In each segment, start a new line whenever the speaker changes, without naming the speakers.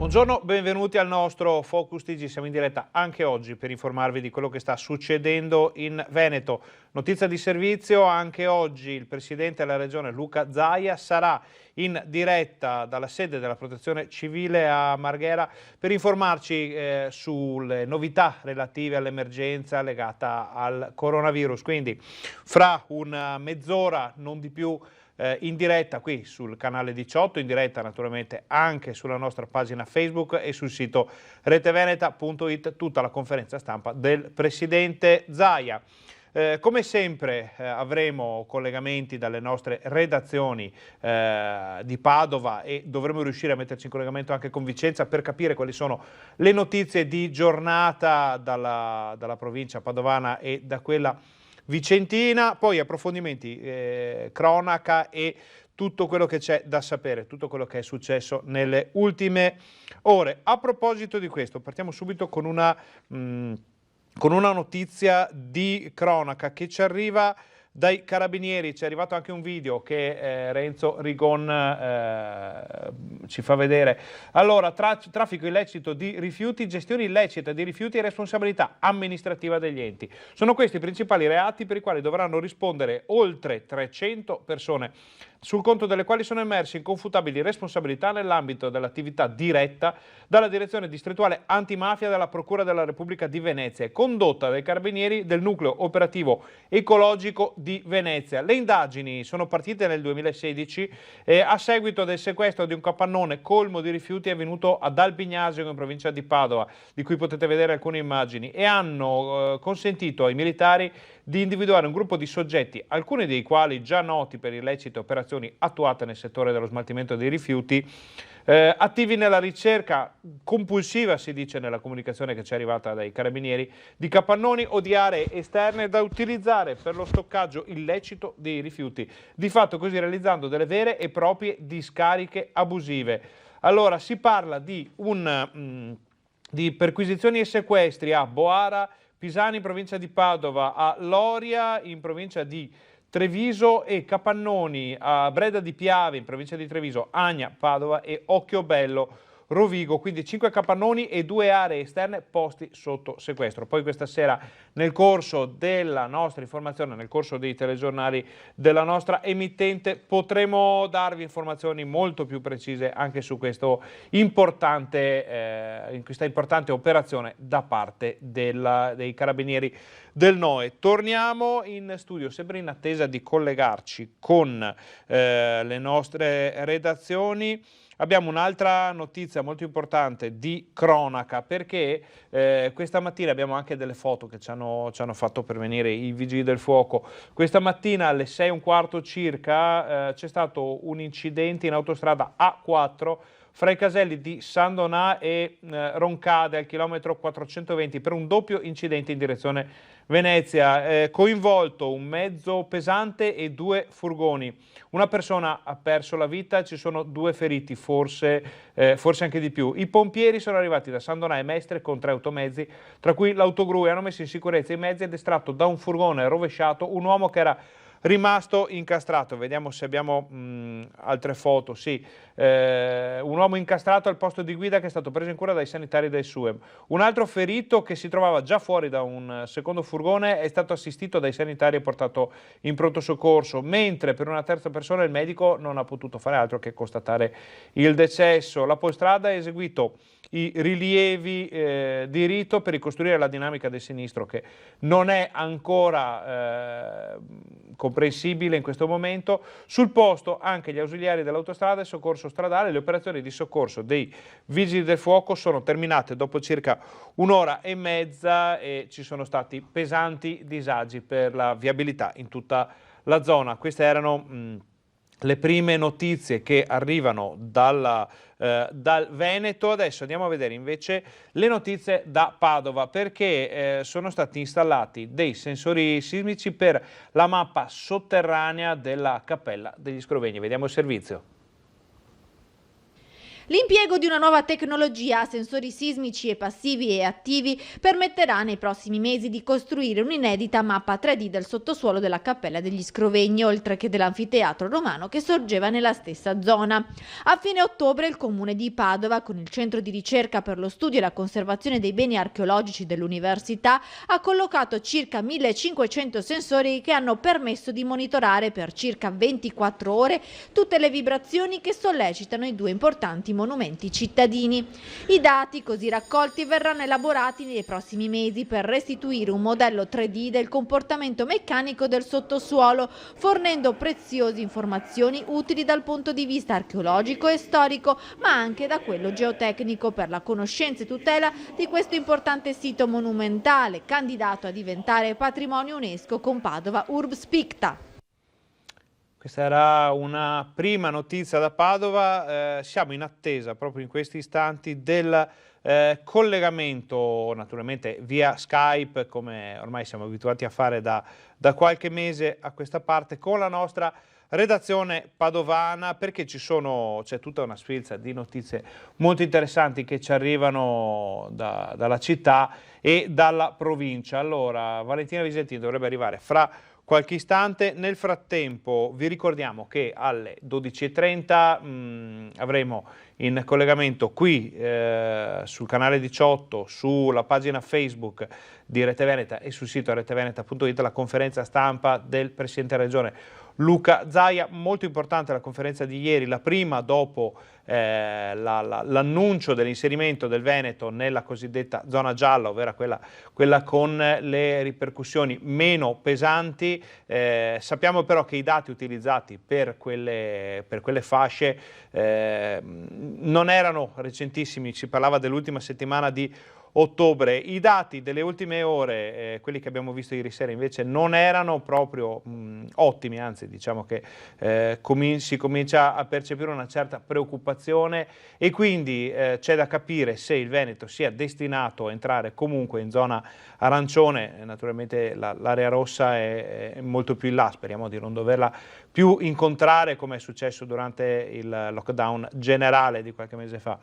Buongiorno, benvenuti al nostro Focus TG. Siamo in diretta anche oggi per informarvi di quello che sta succedendo in Veneto. Notizia di servizio, anche oggi il Presidente della Regione Luca Zaia sarà in diretta dalla sede della Protezione Civile a Marghera per informarci sulle novità relative all'emergenza legata al coronavirus. Quindi fra una mezz'ora, non di più, in diretta qui sul canale 18, in diretta naturalmente anche sulla nostra pagina Facebook e sul sito reteveneta.it, tutta la conferenza stampa del Presidente Zaia. Come sempre avremo collegamenti dalle nostre redazioni di Padova e dovremo riuscire a metterci in collegamento anche con Vicenza per capire quali sono le notizie di giornata dalla provincia padovana e da quella vicentina, poi approfondimenti, cronaca e tutto quello che c'è da sapere, tutto quello che è successo nelle ultime ore. A proposito di questo, partiamo subito con una notizia di cronaca che ci arriva dai carabinieri. Ci è arrivato anche un video che Renzo Rigon ci fa vedere. Allora, traffico illecito di rifiuti, gestione illecita di rifiuti e responsabilità amministrativa degli enti. Sono questi i principali reati per i quali dovranno rispondere oltre 300 persone, sul conto delle quali sono emerse inconfutabili responsabilità nell'ambito dell'attività diretta dalla Direzione Distrettuale Antimafia della Procura della Repubblica di Venezia e condotta dai carabinieri del Nucleo Operativo Ecologico di Venezia. Le indagini sono partite nel 2016 a seguito del sequestro di un capannone colmo di rifiuti avvenuto ad Albignasio in provincia di Padova, di cui potete vedere alcune immagini, e hanno consentito ai militari di individuare un gruppo di soggetti, alcuni dei quali già noti per illecite operazioni attuate nel settore dello smaltimento dei rifiuti, attivi nella ricerca compulsiva, si dice nella comunicazione che ci è arrivata dai carabinieri, di capannoni o di aree esterne da utilizzare per lo stoccaggio illecito dei rifiuti, di fatto così realizzando delle vere e proprie discariche abusive. Allora, si parla di perquisizioni e sequestri a Boara, Pisani in provincia di Padova, a Loria in provincia di Treviso e capannoni a Breda di Piave in provincia di Treviso, Agna, Padova e Occhiobello, Rovigo, quindi 5 capannoni e 2 aree esterne posti sotto sequestro. Poi questa sera nel corso della nostra informazione, nel corso dei telegiornali della nostra emittente, potremo darvi informazioni molto più precise anche su questo in questa importante operazione da parte dei carabinieri del NOE. Torniamo in studio, sempre in attesa di collegarci con le nostre redazioni. Abbiamo un'altra notizia molto importante di cronaca, perché questa mattina abbiamo anche delle foto che ci hanno fatto pervenire i vigili del fuoco. Questa mattina alle 6:15 circa c'è stato un incidente in autostrada A4 fra i caselli di San Donà e Roncade al chilometro 420 per un doppio incidente in direzione Venezia, coinvolto un mezzo pesante e 2 furgoni. Una persona ha perso la vita, ci sono 2 feriti, forse anche di più. I pompieri sono arrivati da San Donà e Mestre con 3 automezzi, tra cui l'autogru, e hanno messo in sicurezza i mezzi ed estratto da un furgone rovesciato un uomo che era rimasto incastrato. Vediamo se abbiamo altre foto. Sì, un uomo incastrato al posto di guida che è stato preso in cura dai sanitari del SUEM. Un altro ferito che si trovava già fuori da un secondo furgone è stato assistito dai sanitari e portato in pronto soccorso, mentre per una terza persona il medico non ha potuto fare altro che constatare il decesso. La Polstrada ha eseguito i rilievi di rito per ricostruire la dinamica del sinistro, che non è ancora comprensibile in questo momento. Sul posto anche gli ausiliari dell'autostrada e soccorso stradale. Le operazioni di soccorso dei vigili del fuoco sono terminate dopo circa 1 ora e mezza e ci sono stati pesanti disagi per la viabilità in tutta la zona. Queste erano le prime notizie che arrivano dal Veneto. Adesso andiamo a vedere invece le notizie da Padova, perché sono stati installati dei sensori sismici per la mappa sotterranea della Cappella degli Scrovegni. Vediamo il servizio.
L'impiego di una nuova tecnologia a sensori sismici e passivi e attivi permetterà nei prossimi mesi di costruire un'inedita mappa 3D del sottosuolo della Cappella degli Scrovegni, oltre che dell'anfiteatro romano che sorgeva nella stessa zona. A fine ottobre il comune di Padova, con il centro di ricerca per lo studio e la conservazione dei beni archeologici dell'università, ha collocato circa 1500 sensori che hanno permesso di monitorare per circa 24 ore tutte le vibrazioni che sollecitano i due importanti monumenti cittadini. I dati così raccolti verranno elaborati nei prossimi mesi per restituire un modello 3D del comportamento meccanico del sottosuolo, fornendo preziose informazioni utili dal punto di vista archeologico e storico, ma anche da quello geotecnico per la conoscenza e tutela di questo importante sito monumentale, candidato a diventare patrimonio UNESCO con Padova Urbs Picta.
Questa era una prima notizia da Padova, siamo in attesa proprio in questi istanti del collegamento naturalmente via Skype, come ormai siamo abituati a fare da qualche mese a questa parte, con la nostra redazione padovana, perché c'è tutta una sfilza di notizie molto interessanti che ci arrivano dalla città e dalla provincia. Allora, Valentina Visentini dovrebbe arrivare fra qualche istante. Nel frattempo vi ricordiamo che alle 12:30 avremo in collegamento qui sul canale 18, sulla pagina Facebook di Rete Veneta e sul sito reteveneta.it la conferenza stampa del Presidente della Regione Luca Zaia. Molto importante la conferenza di ieri, la prima dopo l'annuncio dell'inserimento del Veneto nella cosiddetta zona gialla, ovvero quella con le ripercussioni meno pesanti. Sappiamo però che i dati utilizzati per quelle fasce non erano recentissimi, si parlava dell'ultima settimana di ottobre. I dati delle ultime ore, quelli che abbiamo visto ieri sera, invece non erano proprio ottimi, anzi diciamo che si comincia a percepire una certa preoccupazione e quindi c'è da capire se il Veneto sia destinato a entrare comunque in zona arancione. Naturalmente l'area rossa è molto più in là, speriamo di non doverla più incontrare come è successo durante il lockdown generale di qualche mese fa.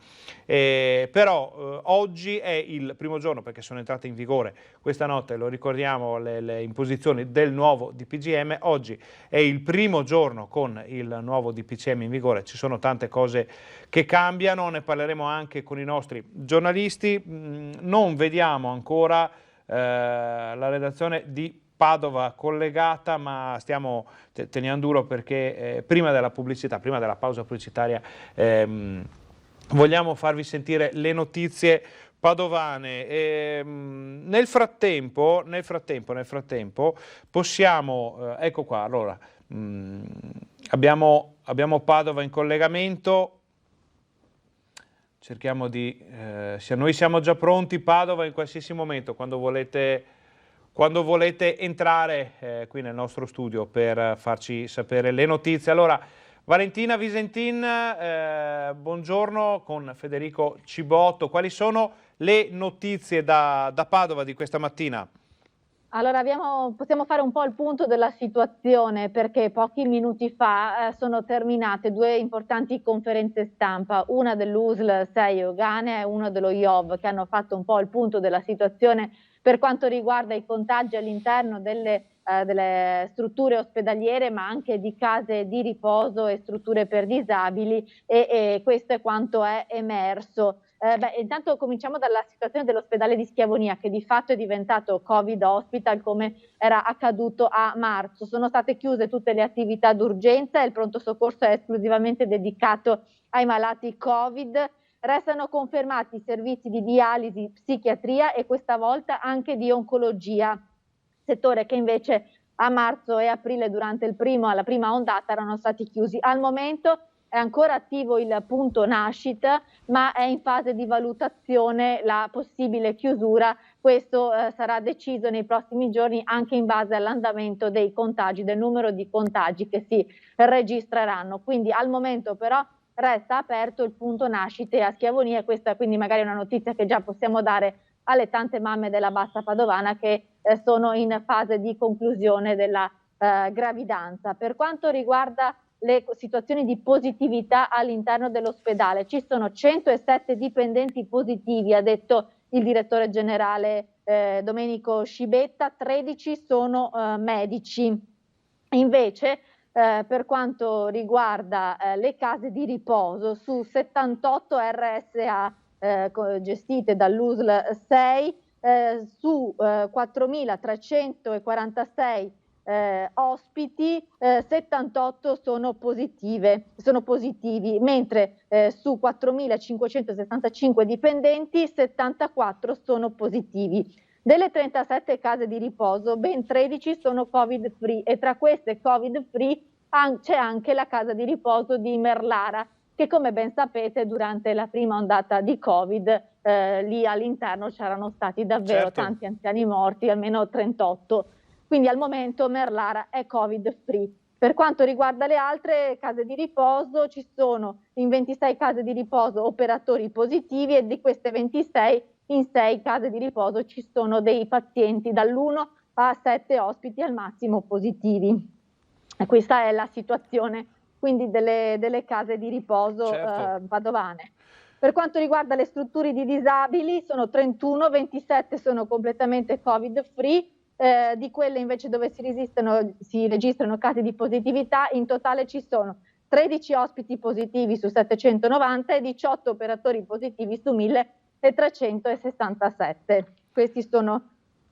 Però oggi è il primo giorno, perché sono entrate in vigore questa notte, lo ricordiamo, le imposizioni del nuovo DPCM. Oggi è il primo giorno con il nuovo DPCM in vigore, ci sono tante cose che cambiano, ne parleremo anche con i nostri giornalisti. Non vediamo ancora la redazione di Padova collegata, ma stiamo teniamo duro perché prima della pubblicità, prima della pausa pubblicitaria, vogliamo farvi sentire le notizie padovane. Nel frattempo possiamo, ecco qua, allora, abbiamo Padova in collegamento, cerchiamo di, noi siamo già pronti, Padova, in qualsiasi momento, quando volete entrare qui nel nostro studio per farci sapere le notizie. Allora, Valentina Visentin, buongiorno, con Federico Cibotto. Quali sono le notizie da Padova di questa mattina?
Allora, possiamo fare un po' il punto della situazione, perché pochi minuti fa sono terminate due importanti conferenze stampa, una dell'USL 6 Ogane e una dello IOV, che hanno fatto un po' il punto della situazione per quanto riguarda i contagi all'interno delle strutture ospedaliere, ma anche di case di riposo e strutture per disabili, e questo è quanto è emerso. Intanto cominciamo dalla situazione dell'ospedale di Schiavonia, che di fatto è diventato Covid Hospital come era accaduto a marzo. Sono state chiuse tutte le attività d'urgenza e il pronto soccorso è esclusivamente dedicato ai malati Covid. Restano confermati i servizi di dialisi, psichiatria e questa volta anche di oncologia, settore che invece a marzo e aprile durante la prima ondata erano stati chiusi. Al momento è ancora attivo il punto nascita, ma è in fase di valutazione la possibile chiusura. Questo sarà deciso nei prossimi giorni anche in base all'andamento dei contagi, del numero di contagi che si registreranno. Quindi al momento però resta aperto il punto nascite a Schiavonia, e questa quindi magari è una notizia che già possiamo dare alle tante mamme della Bassa Padovana che sono in fase di conclusione della gravidanza. Per quanto riguarda le situazioni di positività all'interno dell'ospedale. Ci sono 107 dipendenti positivi, ha detto il direttore generale Domenico Scibetta, 13 sono medici. Invece per quanto riguarda le case di riposo, su 78 RSA gestite dall'USL 6, su 4.346 ospiti, 78 sono positivi, mentre su 4.565 dipendenti 74 sono positivi. Delle 37 case di riposo, ben 13 sono Covid free e tra queste Covid free c'è anche la casa di riposo di Merlara, che come ben sapete durante la prima ondata di Covid lì all'interno c'erano stati davvero tanti anziani morti, almeno 38. Quindi al momento Merlara è Covid free. Per quanto riguarda le altre case di riposo, ci sono in 26 case di riposo operatori positivi e di queste 26 in 6 case di riposo ci sono dei pazienti dall'1 a 7 ospiti al massimo positivi. E questa è la situazione quindi delle case di riposo padovane. Per quanto riguarda le strutture di disabili sono 31, 27 sono completamente Covid free. Di quelle invece dove si registrano casi di positività, in totale ci sono 13 ospiti positivi su 790 e 18 operatori positivi su 1367. Questi sono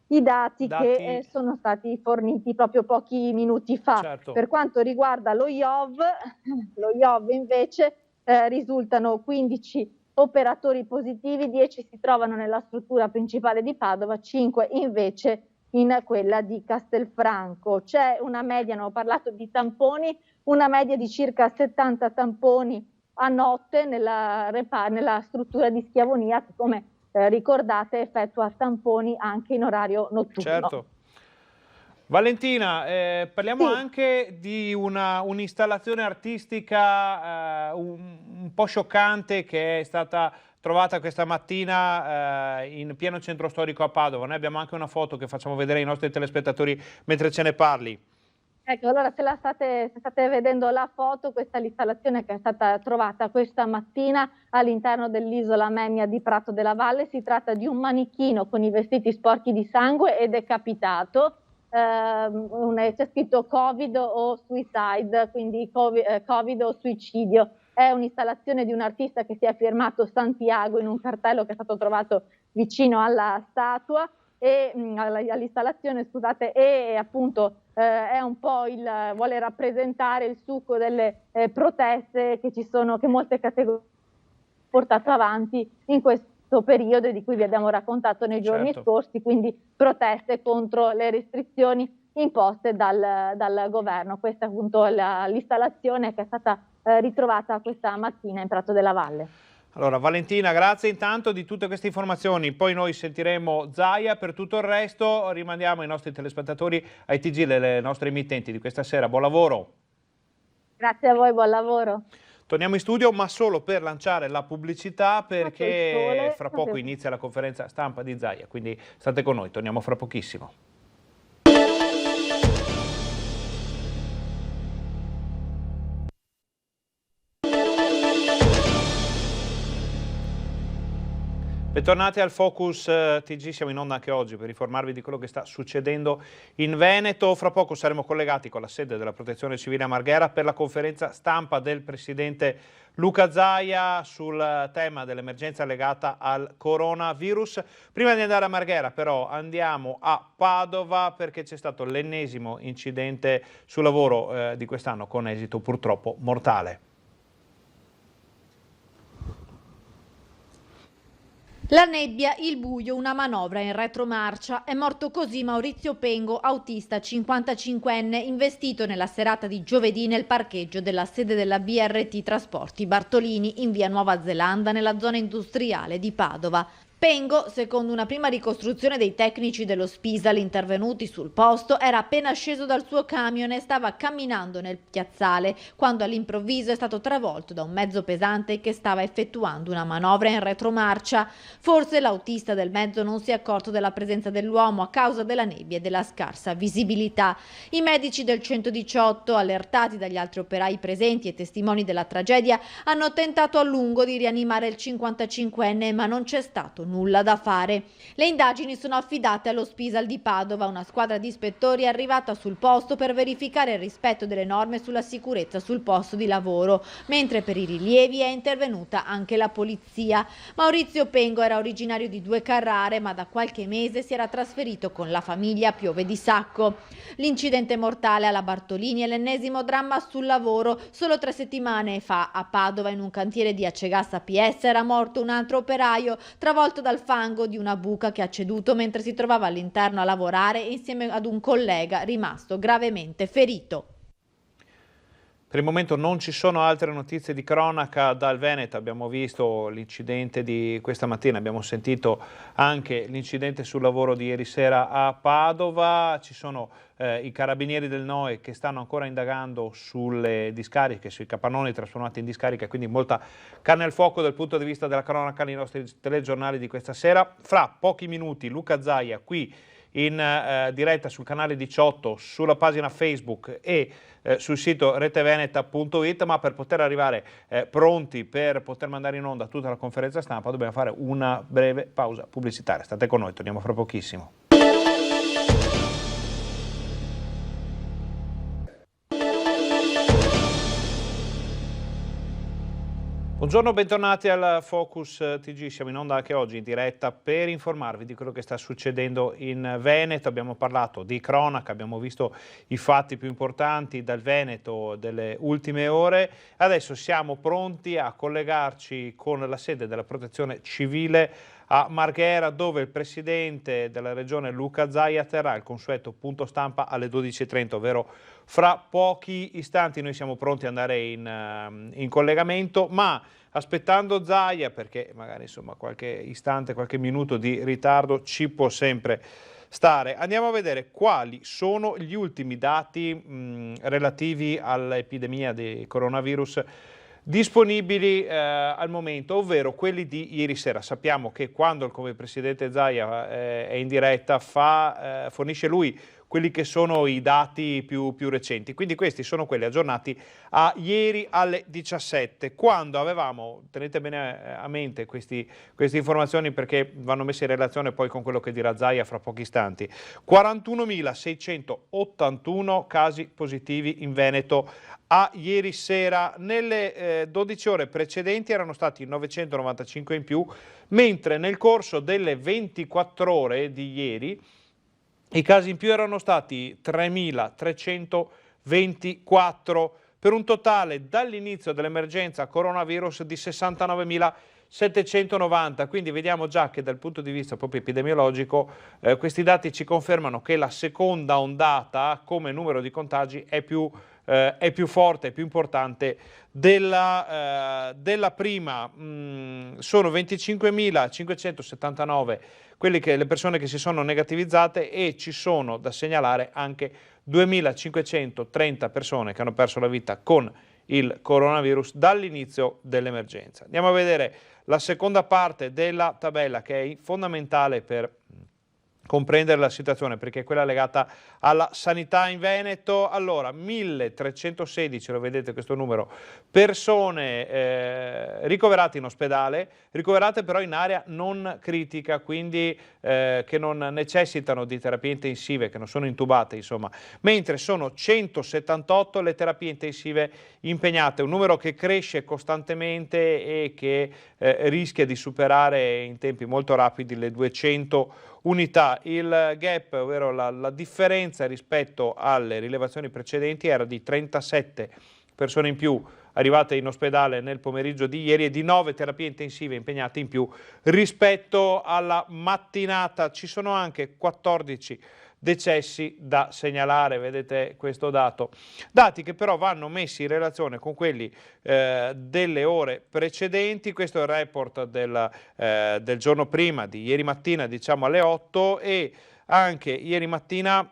i dati che sono stati forniti proprio pochi minuti fa. Per quanto riguarda lo IOV invece risultano 15 operatori positivi, 10 si trovano nella struttura principale di Padova, 5 invece in quella di Castelfranco. C'è una media, abbiamo parlato di tamponi, una media di circa 70 tamponi a notte nella struttura di Schiavonia che come ricordate effettua tamponi anche in orario notturno.
Certo. Valentina, parliamo anche di un'installazione artistica un po' scioccante che è stata trovata questa mattina in pieno centro storico a Padova. Noi abbiamo anche una foto che facciamo vedere ai nostri telespettatori mentre ce ne parli.
Ecco, allora se state vedendo la foto, questa è l'installazione che è stata trovata questa mattina all'interno dell'isola Menia di Prato della Valle. Si tratta di un manichino con i vestiti sporchi di sangue e decapitato. C'è scritto Covid o suicide, quindi Covid o suicidio. È un'installazione di un artista che si è firmato Santiago in un cartello che è stato trovato vicino alla statua e all'installazione, scusate, e appunto è un po' vuole rappresentare il succo delle proteste che molte categorie hanno portato avanti in questo periodo di cui vi abbiamo raccontato nei giorni scorsi, quindi proteste contro le restrizioni imposte dal governo. Questa è appunto l'installazione che è stata ritrovata questa mattina in Prato della Valle.
Allora Valentina, grazie intanto di tutte queste informazioni, poi noi sentiremo Zaia. Per tutto il resto rimandiamo i nostri telespettatori ai TG, le nostre emittenti di questa sera. Buon lavoro.
Grazie a voi, buon lavoro.
Torniamo in studio ma solo per lanciare la pubblicità perché fra poco inizia la conferenza stampa di Zaia, quindi state con noi, torniamo fra pochissimo. Bentornati al Focus TG, siamo in onda anche oggi per informarvi di quello che sta succedendo in Veneto. Fra poco saremo collegati con la sede della Protezione Civile a Marghera per la conferenza stampa del presidente Luca Zaia sul tema dell'emergenza legata al coronavirus. Prima di andare a Marghera però andiamo a Padova perché c'è stato l'ennesimo incidente sul lavoro di quest'anno con esito purtroppo mortale.
La nebbia, il buio, una manovra in retromarcia. È morto così Maurizio Pengo, autista 55enne, investito nella serata di giovedì nel parcheggio della sede della BRT Trasporti Bartolini in via Nuova Zelanda nella zona industriale di Padova. Pengo, secondo una prima ricostruzione dei tecnici dello Spisal intervenuti sul posto, era appena sceso dal suo camion e stava camminando nel piazzale quando all'improvviso è stato travolto da un mezzo pesante che stava effettuando una manovra in retromarcia. Forse l'autista del mezzo non si è accorto della presenza dell'uomo a causa della nebbia e della scarsa visibilità. I medici del 118, allertati dagli altri operai presenti e testimoni della tragedia, hanno tentato a lungo di rianimare il 55enne, ma non c'è stato nulla da fare. Le indagini sono affidate allo Spisal di Padova. Una squadra di ispettori è arrivata sul posto per verificare il rispetto delle norme sulla sicurezza sul posto di lavoro, mentre per i rilievi è intervenuta anche la polizia. Maurizio Pengo era originario di Due Carrare, ma da qualche mese si era trasferito con la famiglia a Piove di Sacco. L'incidente mortale alla Bartolini è l'ennesimo dramma sul lavoro. Solo 3 settimane fa a Padova, in un cantiere di Acegas APS, era morto un altro operaio travolto dal fango di una buca che ha ceduto mentre si trovava all'interno a lavorare insieme ad un collega rimasto gravemente ferito.
Per il momento non ci sono altre notizie di cronaca dal Veneto, abbiamo visto l'incidente di questa mattina, abbiamo sentito anche l'incidente sul lavoro di ieri sera a Padova, ci sono i carabinieri del NOE che stanno ancora indagando sulle discariche, sui capannoni trasformati in discarica, quindi molta carne al fuoco dal punto di vista della cronaca nei nostri telegiornali di questa sera. Fra pochi minuti Luca Zaia qui in diretta sul canale 18, sulla pagina Facebook e sul sito reteveneta.it, ma per poter arrivare pronti per poter mandare in onda tutta la conferenza stampa dobbiamo fare una breve pausa pubblicitaria. State con noi, torniamo fra pochissimo. Buongiorno, bentornati al Focus TG, siamo in onda anche oggi in diretta per informarvi di quello che sta succedendo in Veneto. Abbiamo parlato di cronaca, abbiamo visto i fatti più importanti dal Veneto delle ultime ore. Adesso siamo pronti a collegarci con la sede della Protezione Civile a Marghera, dove il presidente della regione Luca Zaia terrà il consueto punto stampa alle 12:30, ovvero fra pochi istanti. Noi siamo pronti ad andare in collegamento, ma aspettando Zaia, perché magari insomma qualche istante, qualche minuto di ritardo ci può sempre stare. Andiamo a vedere quali sono gli ultimi dati relativi all'epidemia di coronavirus disponibili al momento, ovvero quelli di ieri sera. Sappiamo che quando il presidente Zaia è in diretta fornisce lui quelli che sono i dati più recenti, quindi questi sono quelli aggiornati a ieri alle 17, quando avevamo, tenete bene a mente queste informazioni perché vanno messe in relazione poi con quello che dirà Zaia fra pochi istanti, 41.681 casi positivi in Veneto a ieri sera. Nelle 12 ore precedenti erano stati 995 in più, mentre nel corso delle 24 ore di ieri i casi in più erano stati 3.324, per un totale dall'inizio dell'emergenza coronavirus di 69.790. Quindi vediamo già che dal punto di vista proprio epidemiologico questi dati ci confermano che la seconda ondata come numero di contagi è più forte, è più importante della prima. Sono 25.579 le persone che si sono negativizzate e ci sono da segnalare anche 2.530 persone che hanno perso la vita con il coronavirus dall'inizio dell'emergenza. Andiamo a vedere la seconda parte della tabella, che è fondamentale per comprendere la situazione, perché è quella legata alla sanità in Veneto. Allora, 1316, lo vedete questo numero, persone ricoverate in ospedale, ricoverate però in area non critica, quindi che non necessitano di terapie intensive, che non sono intubate, insomma, mentre sono 178 le terapie intensive impegnate, un numero che cresce costantemente e che rischia di superare in tempi molto rapidi le 200 unità. Il gap, ovvero la differenza rispetto alle rilevazioni precedenti, era di 37 persone in più arrivate in ospedale nel pomeriggio di ieri e di 9 terapie intensive impegnate in più rispetto alla mattinata. Ci sono anche 14 decessi da segnalare, vedete questo dato. Dati che però vanno messi in relazione con quelli delle ore precedenti. Questo è il report del giorno prima, di ieri mattina, diciamo alle 8, e anche ieri mattina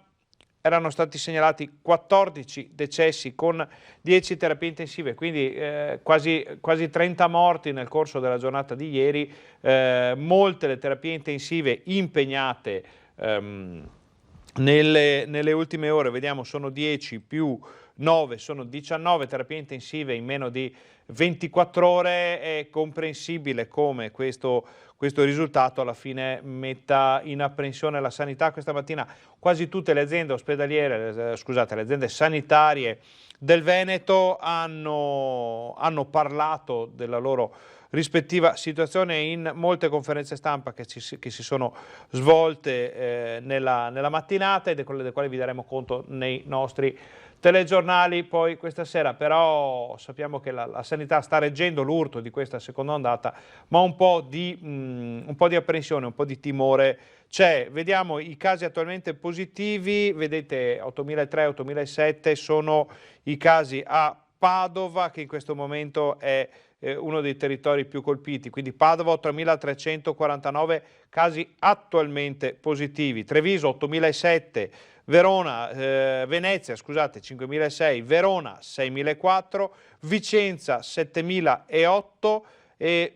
erano stati segnalati 14 decessi con 10 terapie intensive, quindi quasi 30 morti nel corso della giornata di ieri, molte le terapie intensive impegnate nelle ultime ore. Vediamo, sono 10 più 9, sono 19 terapie intensive in meno di 24 ore. È comprensibile come questo risultato alla fine metta in apprensione la sanità. Questa mattina quasi tutte le aziende ospedaliere, le aziende sanitarie del Veneto hanno parlato della loro rispettiva situazione in molte conferenze stampa che si sono svolte nella mattinata e delle quali vi daremo conto nei nostri telegiornali poi questa sera. Però sappiamo che la sanità sta reggendo l'urto di questa seconda ondata, ma un po' di apprensione, un po' di timore c'è. Vediamo i casi attualmente positivi, vedete 8.003, 8.007 sono i casi a Padova, che in questo momento è uno dei territori più colpiti, quindi Padova 8.349 casi attualmente positivi, Treviso 8.007, Venezia 5.006, Verona 6.004, Vicenza 7.008 e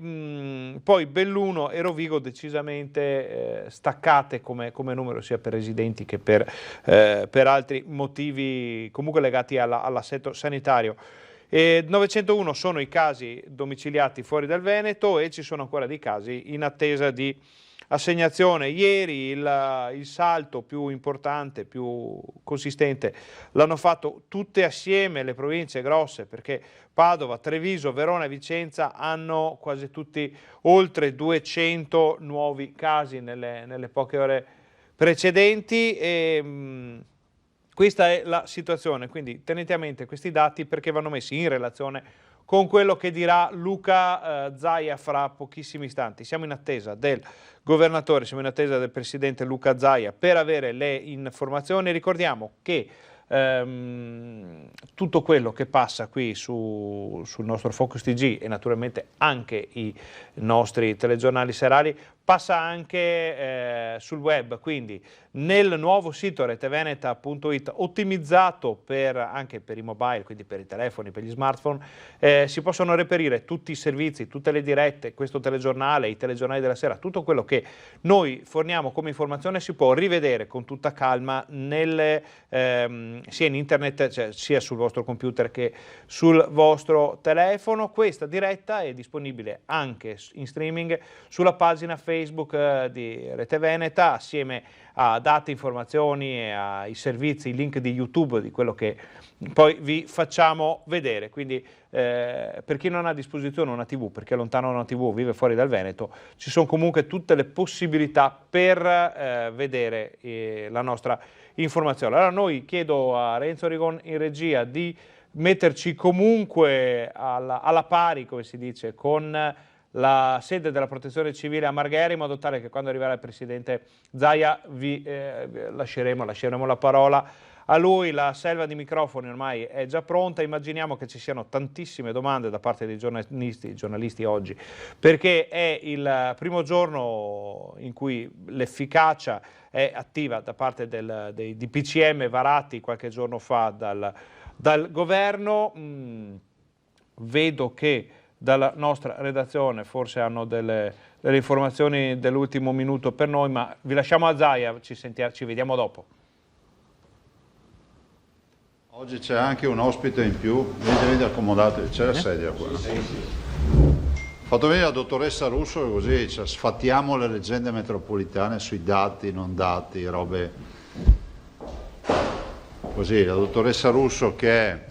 poi Belluno e Rovigo decisamente staccate come numero, sia per residenti che per altri motivi comunque legati all'assetto sanitario. 901 sono i casi domiciliati fuori dal Veneto e ci sono ancora dei casi in attesa di assegnazione. Ieri il salto più importante, più consistente, l'hanno fatto tutte assieme le province grosse, perché Padova, Treviso, Verona e Vicenza hanno quasi tutti oltre 200 nuovi casi nelle poche ore precedenti. Questa è la situazione, quindi tenete a mente questi dati perché vanno messi in relazione con quello che dirà Luca Zaia fra pochissimi istanti. Siamo in attesa del governatore, siamo in attesa del presidente Luca Zaia per avere le informazioni. Ricordiamo che tutto quello che passa qui sul nostro Focus TG e naturalmente anche i nostri telegiornali serali passa anche sul web, quindi nel nuovo sito reteveneta.it ottimizzato anche per i mobile, quindi per i telefoni, per gli smartphone, si possono reperire tutti i servizi, tutte le dirette, questo telegiornale, i telegiornali della sera, tutto quello che noi forniamo come informazione si può rivedere con tutta calma sia in internet, cioè sia sul vostro computer che sul vostro telefono. Questa diretta è disponibile anche in streaming sulla pagina Facebook di Rete Veneta, assieme a date, informazioni e ai servizi, i link di YouTube di quello che poi vi facciamo vedere. Quindi per chi non ha a disposizione una TV, perché è lontano da una TV, vive fuori dal Veneto, ci sono comunque tutte le possibilità per vedere la nostra informazione. Allora noi chiedo a Renzo Rigon in regia di metterci comunque alla pari, come si dice, con la sede della Protezione Civile a Marghera, in modo tale che quando arriverà il presidente Zaia vi lasceremo la parola a lui. La selva di microfoni ormai è già pronta. Immaginiamo che ci siano tantissime domande da parte dei giornalisti oggi, perché è il primo giorno in cui l'efficacia è attiva da parte dei DPCM varati qualche giorno fa dal governo. Vedo che dalla nostra redazione forse hanno delle informazioni dell'ultimo minuto per noi, ma vi lasciamo a Zaia, ci vediamo dopo.
Oggi c'è anche un ospite in più, venite accomodatevi, c'è la sedia qua. Fatto venire la dottoressa Russo, così sfattiamo le leggende metropolitane sui dati, non dati, robe così. La dottoressa Russo, che è,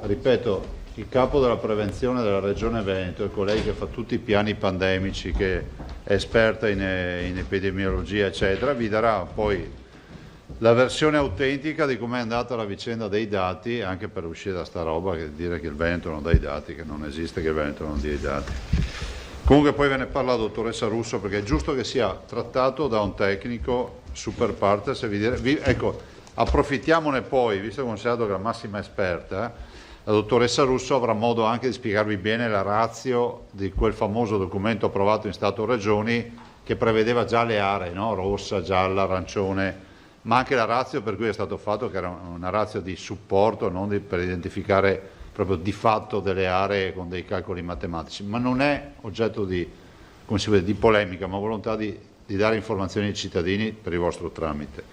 ripeto, il capo della prevenzione della Regione Veneto, è colei che fa tutti i piani pandemici, che è esperta in epidemiologia eccetera, vi darà poi la versione autentica di com'è andata la vicenda dei dati, anche per uscire da sta roba che dire che il Veneto non dà i dati, che non esiste che il Veneto non dia i dati. Comunque poi ve ne parla la dottoressa Russo, perché è giusto che sia trattato da un tecnico super partes. Ecco, approfittiamone poi, visto che considerato che è la massima esperta, la dottoressa Russo avrà modo anche di spiegarvi bene la ratio di quel famoso documento approvato in Stato-Regioni che prevedeva già le aree, no? Rossa, gialla, arancione, ma anche la ratio per cui è stato fatto, che era una ratio di supporto, non per identificare proprio di fatto delle aree con dei calcoli matematici, ma non è oggetto di, come si vede, di polemica, ma volontà di dare informazioni ai cittadini per il vostro tramite.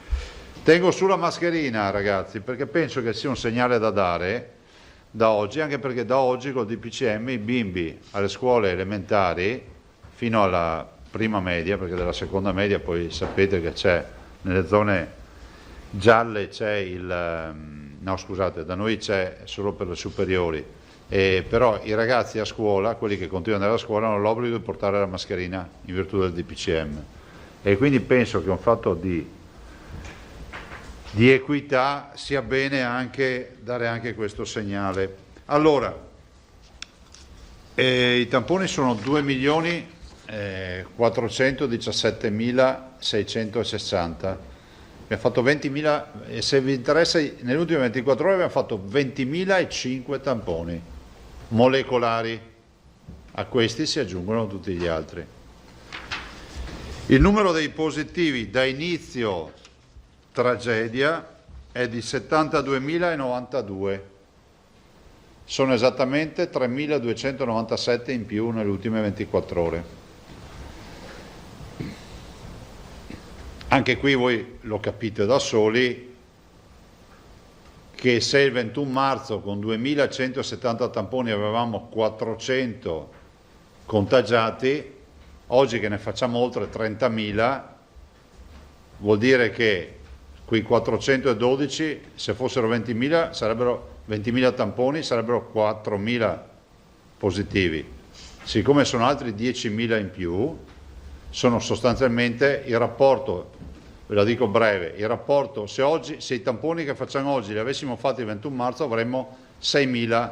Tengo sulla mascherina, ragazzi, perché penso che sia un segnale da dare da oggi, anche perché da oggi col DPCM i bimbi alle scuole elementari fino alla prima media, perché della seconda media poi sapete che c'è nelle zone gialle c'è no scusate, da noi c'è solo per le superiori, però i ragazzi a scuola, quelli che continuano ad andare a scuola, hanno l'obbligo di portare la mascherina in virtù del DPCM, e quindi penso che un fatto di equità sia bene anche dare anche questo segnale. Allora, i tamponi sono 2.417.660. Abbiamo fatto 20.000, e se vi interessa, nelle ultime 24 ore abbiamo fatto 20.005 tamponi molecolari. A questi si aggiungono tutti gli altri. Il numero dei positivi da inizio tragedia è di 72.092. Sono esattamente 3.297 in più nelle ultime 24 ore. Anche qui voi lo capite da soli che se il 21 marzo con 2.170 tamponi avevamo 400 contagiati, oggi che ne facciamo oltre 30.000, vuol dire che quei 412, se fossero 20.000, sarebbero 20.000 tamponi, sarebbero 4.000 positivi. Siccome sono altri 10.000 in più, sono sostanzialmente il rapporto, ve la dico breve, il rapporto, se i tamponi che facciamo oggi li avessimo fatti il 21 marzo avremmo 6.000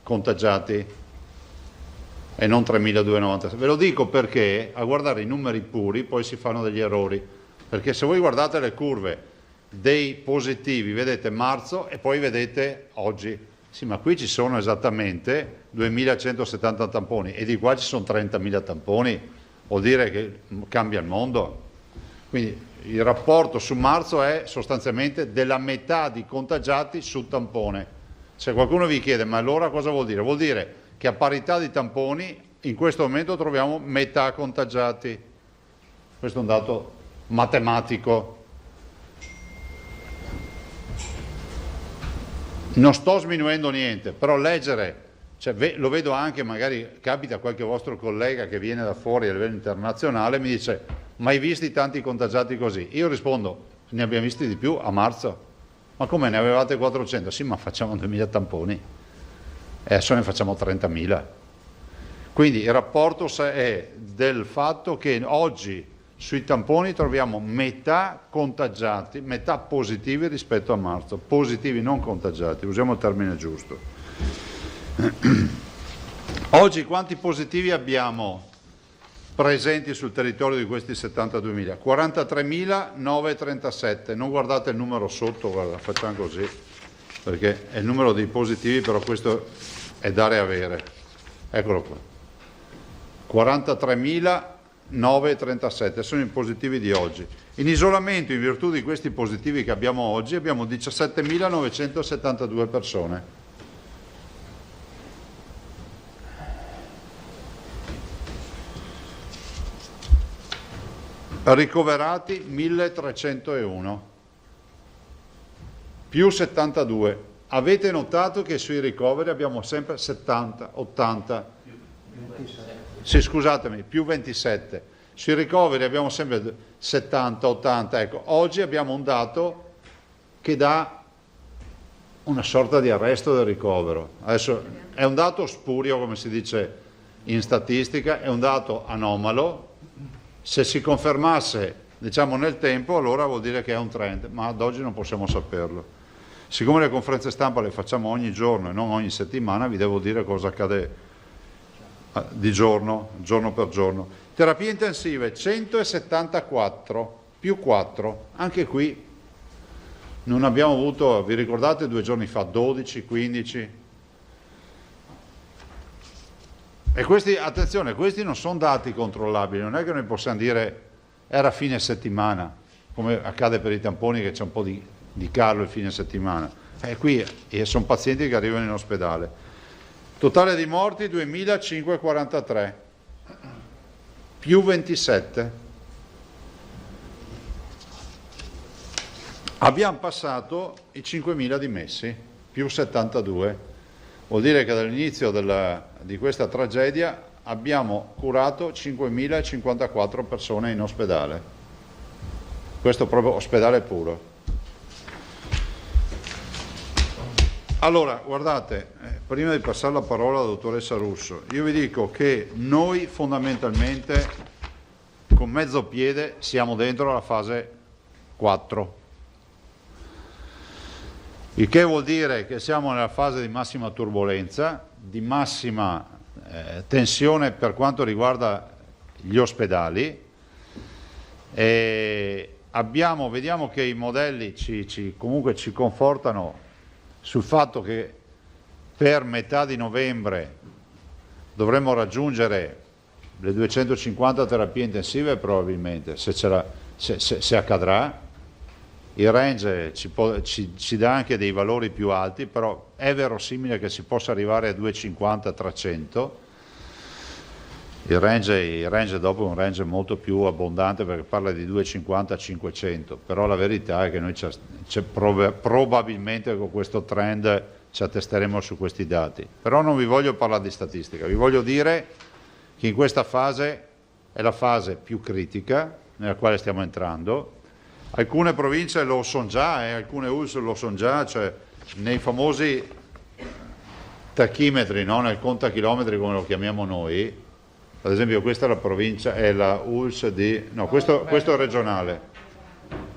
contagiati e non 3.296. Ve lo dico perché a guardare i numeri puri poi si fanno degli errori, perché se voi guardate le curve dei positivi, vedete marzo e poi vedete oggi, sì, ma qui ci sono esattamente 2.170 tamponi e di qua ci sono 30.000 tamponi, vuol dire che cambia il mondo. Quindi il rapporto su marzo è sostanzialmente della metà di contagiati su tampone. Se qualcuno vi chiede ma allora cosa vuol dire? Vuol dire che a parità di tamponi in questo momento troviamo metà contagiati. Questo è un dato matematico. Non sto sminuendo niente, però leggere, cioè, lo vedo anche, magari capita a qualche vostro collega che viene da fuori a livello internazionale, mi dice mai visti tanti contagiati così? Io rispondo, ne abbiamo visti di più a marzo. Ma come, ne avevate 400? Sì, ma facciamo 2.000 tamponi e adesso ne facciamo 30.000. Quindi il rapporto è del fatto che oggi sui tamponi troviamo metà contagiati, metà positivi rispetto a marzo, positivi non contagiati, usiamo il termine giusto. Oggi quanti positivi abbiamo presenti sul territorio di questi 72.000? 43.937, non guardate il numero sotto, guarda, facciamo così, perché è il numero dei positivi, però questo è dare e avere. Eccolo qua. 43.937 sono i positivi di oggi. In isolamento, in virtù di questi positivi che abbiamo oggi, abbiamo 17.972 persone. Ricoverati 1.301, più 72. Avete notato che sui ricoveri abbiamo sempre 70, 80, sì, scusatemi, più 27. Sui ricoveri abbiamo sempre 70, 80. Ecco, oggi abbiamo un dato che dà una sorta di arresto del ricovero. Adesso è un dato spurio, come si dice in statistica, è un dato anomalo. Se si confermasse diciamo nel tempo, allora vuol dire che è un trend, ma ad oggi non possiamo saperlo. Siccome le conferenze stampa le facciamo ogni giorno e non ogni settimana, vi devo dire cosa accade di giorno per giorno. Terapie intensive 174 più 4, anche qui non abbiamo avuto, vi ricordate 2 giorni fa 12, 15? E questi, attenzione, questi non sono dati controllabili, non è che noi possiamo dire era fine settimana, come accade per i tamponi che c'è un po' di calo il fine settimana. Qui sono pazienti che arrivano in ospedale. Totale di morti 2543, più 27. Abbiamo passato i 5.000 dimessi, più 72. Vuol dire che dall'inizio di questa tragedia abbiamo curato 5.054 persone in ospedale. Questo proprio ospedale puro. Allora, guardate, prima di passare la parola alla dottoressa Russo, io vi dico che noi fondamentalmente con mezzo piede siamo dentro la fase 4. Il che vuol dire che siamo nella fase di massima turbolenza, di massima tensione per quanto riguarda gli ospedali. E vediamo che i modelli comunque ci confortano sul fatto che per metà di novembre dovremmo raggiungere le 250 terapie intensive probabilmente, se accadrà. Il range ci dà anche dei valori più alti, però è verosimile che si possa arrivare a 250-300. Il range dopo è un range molto più abbondante perché parla di 250-500, però la verità è che noi probabilmente con questo trend ci attesteremo su questi dati. Però non vi voglio parlare di statistica, vi voglio dire che in questa fase è la fase più critica nella quale stiamo entrando. Alcune province lo sono già, alcune ULSS lo sono già, cioè nei famosi tachimetri, no? Nel contachilometri come lo chiamiamo noi. Ad esempio questa è la provincia, è la ULSS di... no, questo è regionale.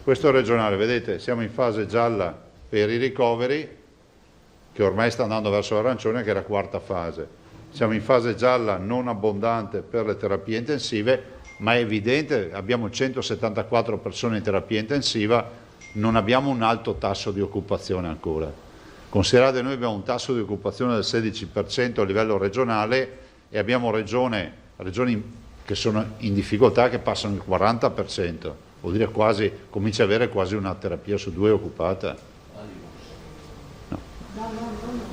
Questo è regionale, vedete, siamo in fase gialla per i ricoveri, che ormai sta andando verso l'arancione, che è la quarta fase. Siamo in fase gialla non abbondante per le terapie intensive, ma è evidente, abbiamo 174 persone in terapia intensiva, non abbiamo un alto tasso di occupazione ancora. Considerate, noi abbiamo un tasso di occupazione del 16% a livello regionale e abbiamo regioni che sono in difficoltà che passano il 40%, vuol dire quasi, comincia ad avere quasi una terapia su 2 occupata.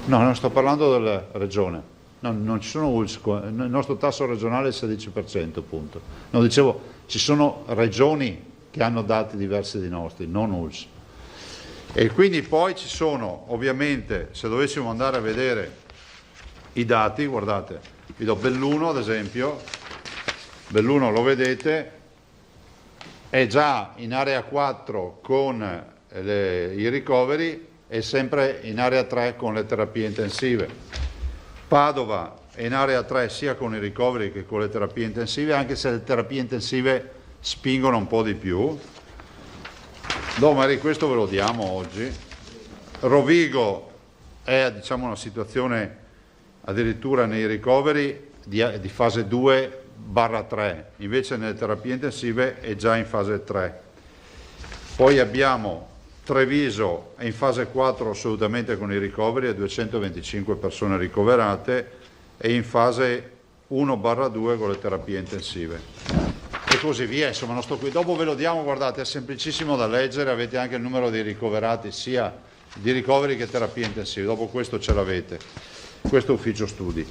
No, non sto parlando della regione. No, non ci sono ULSS, il nostro tasso regionale è il 16%, appunto. No, dicevo, ci sono regioni che hanno dati diversi dei nostri, non ULSS. E quindi poi ci sono, ovviamente, se dovessimo andare a vedere i dati, guardate, vi do Belluno ad esempio, Belluno lo vedete, è già in area 4 con i ricoveri e sempre in area 3 con le terapie intensive. Padova è in area 3 sia con i ricoveri che con le terapie intensive, anche se le terapie intensive spingono un po' di più. Magari questo ve lo diamo oggi. Rovigo è, diciamo, una situazione addirittura nei ricoveri di fase 2/3, invece nelle terapie intensive è già in fase 3. Poi abbiamo Treviso è in fase 4 assolutamente con i ricoveri, a 225 persone ricoverate, e in fase 1/2 con le terapie intensive. E così via, insomma non sto qui. Dopo ve lo diamo, guardate, è semplicissimo da leggere, avete anche il numero dei ricoverati, sia di ricoveri che terapie intensive, dopo questo ce l'avete, questo è ufficio studi.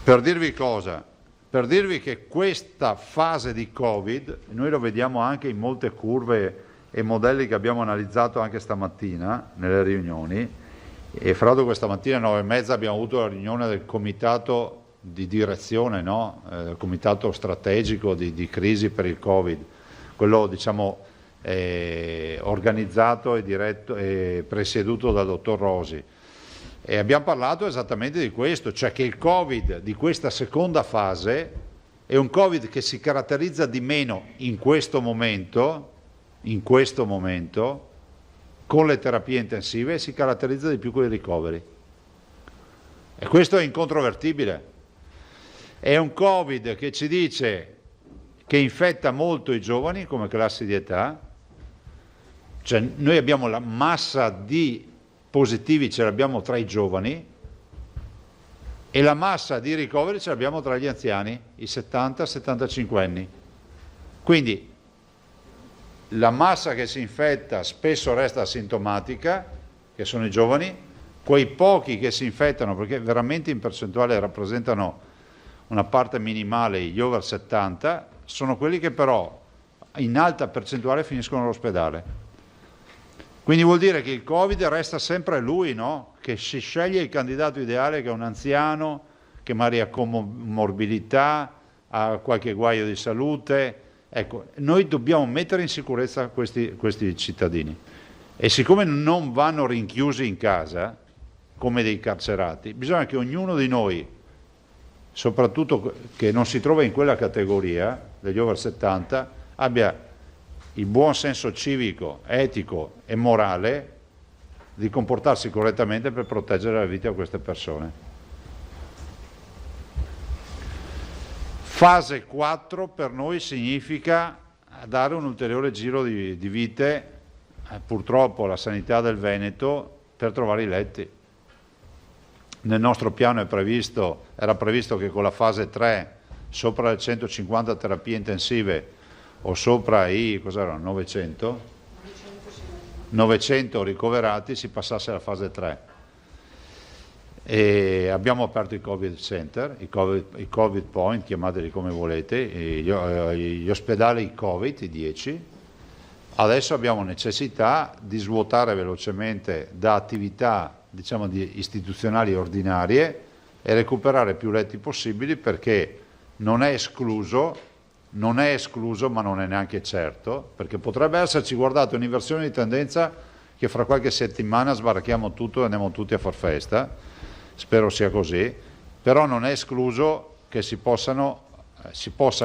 Per dirvi cosa? Per dirvi che questa fase di Covid, noi lo vediamo anche in molte curve e modelli che abbiamo analizzato anche stamattina nelle riunioni, e fra l'altro questa mattina alle 9:30 abbiamo avuto la riunione del comitato di direzione, no? Comitato strategico di crisi per il Covid, quello diciamo organizzato e diretto e presieduto dal dottor Rosi, e abbiamo parlato esattamente di questo, cioè che il Covid di questa seconda fase è un Covid che si caratterizza di meno in questo momento, con le terapie intensive, e si caratterizza di più con i ricoveri. E questo è incontrovertibile. È un Covid che ci dice che infetta molto i giovani come classi di età, cioè noi abbiamo la massa di positivi, ce l'abbiamo tra i giovani, e la massa di ricoveri ce l'abbiamo tra gli anziani, i 70-75 anni. Quindi la massa che si infetta spesso resta asintomatica, che sono i giovani, quei pochi che si infettano, perché veramente in percentuale rappresentano una parte minimale, gli over 70, sono quelli che però in alta percentuale finiscono all'ospedale. Quindi vuol dire che il Covid resta sempre lui, no? Che si sceglie il candidato ideale, che è un anziano, che magari ha comorbidità, ha qualche guaio di salute. Ecco, noi dobbiamo mettere in sicurezza questi cittadini. E siccome non vanno rinchiusi in casa, come dei carcerati, bisogna che ognuno di noi, soprattutto che non si trova in quella categoria degli over 70, abbia il buon senso civico, etico e morale di comportarsi correttamente per proteggere la vita di queste persone. Fase 4 per noi significa dare un ulteriore giro di vite, purtroppo alla sanità del Veneto, per trovare i letti. Nel nostro piano era previsto che con la fase 3, sopra le 150 terapie intensive o sopra i 900 ricoverati, si passasse alla fase 3. E abbiamo aperto i Covid Center, i Covid Point, chiamateli come volete, gli ospedali Covid, i 10. Adesso abbiamo necessità di svuotare velocemente da attività, diciamo, istituzionali ordinarie e recuperare più letti possibili, perché non è escluso, ma non è neanche certo, perché potrebbe esserci, guardate, un'inversione di tendenza che fra qualche settimana sbarchiamo tutto e andiamo tutti a far festa, spero sia così, però non è escluso che si possa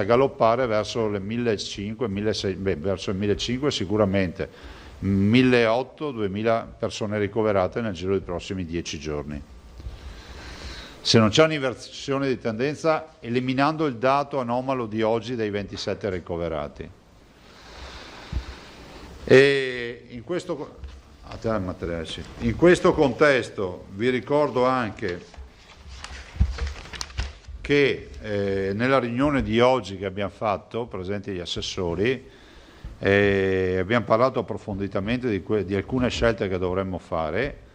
galoppare verso le 1.500, verso il 1.500 sicuramente, 1.800-2.000 persone ricoverate nel giro dei prossimi 10 giorni. Se non c'è un'inversione di tendenza, eliminando il dato anomalo di oggi dei 27 ricoverati. E in questo contesto vi ricordo anche che nella riunione di oggi che abbiamo fatto, presenti gli assessori, abbiamo parlato approfonditamente di alcune scelte che dovremmo fare.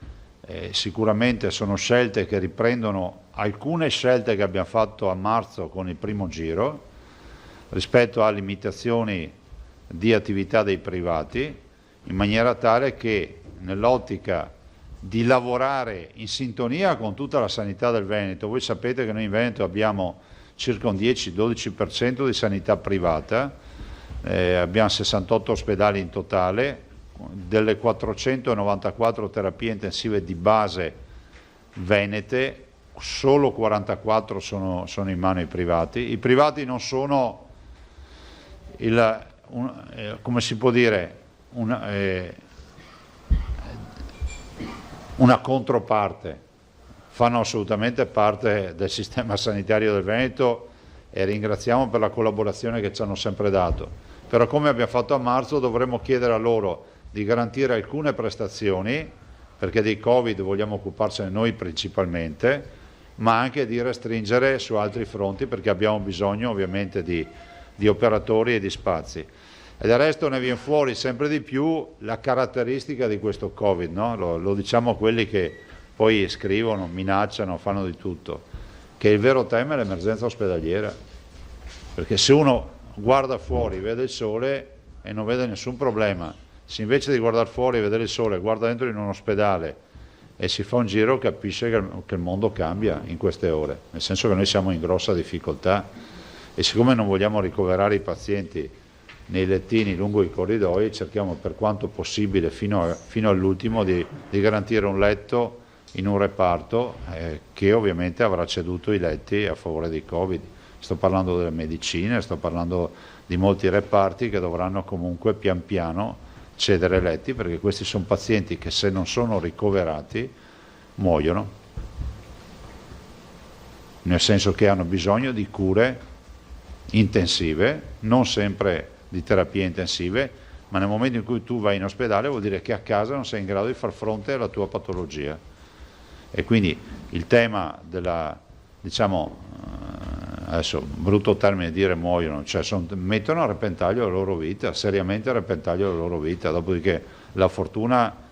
Sicuramente sono scelte che riprendono alcune scelte che abbiamo fatto a marzo con il primo giro rispetto a limitazioni di attività dei privati, in maniera tale che nell'ottica di lavorare in sintonia con tutta la sanità del Veneto, voi sapete che noi in Veneto abbiamo circa un 10-12% di sanità privata, abbiamo 68 ospedali in totale, delle 494 terapie intensive di base venete, solo 44 sono in mano ai privati. I privati non sono, come si può dire, una controparte, fanno assolutamente parte del sistema sanitario del Veneto e ringraziamo per la collaborazione che ci hanno sempre dato. Però, come abbiamo fatto a marzo, dovremmo chiedere a loro di garantire alcune prestazioni, perché dei Covid vogliamo occuparcene noi principalmente, ma anche di restringere su altri fronti, perché abbiamo bisogno ovviamente di operatori e di spazi. E del resto ne viene fuori sempre di più la caratteristica di questo Covid, no? Lo diciamo a quelli che poi scrivono, minacciano, fanno di tutto, che il vero tema è l'emergenza ospedaliera, perché se uno guarda fuori, vede il sole e non vede nessun problema, se invece di guardare fuori e vedere il sole guarda dentro in un ospedale e si fa un giro, capisce che il mondo cambia in queste ore, nel senso che noi siamo in grossa difficoltà e siccome non vogliamo ricoverare i pazienti nei lettini lungo i corridoi, cerchiamo per quanto possibile fino all'ultimo di garantire un letto in un reparto che ovviamente avrà ceduto i letti a favore dei Covid. sto parlando delle medicine, sto parlando di molti reparti che dovranno comunque pian piano cedere letti, perché questi sono pazienti che se non sono ricoverati muoiono, nel senso che hanno bisogno di cure intensive, non sempre di terapie intensive, ma nel momento in cui tu vai in ospedale vuol dire che a casa non sei in grado di far fronte alla tua patologia. E quindi il tema della, diciamo, adesso brutto termine dire muoiono, cioè mettono a repentaglio la loro vita, seriamente a repentaglio la loro vita, dopodiché la fortuna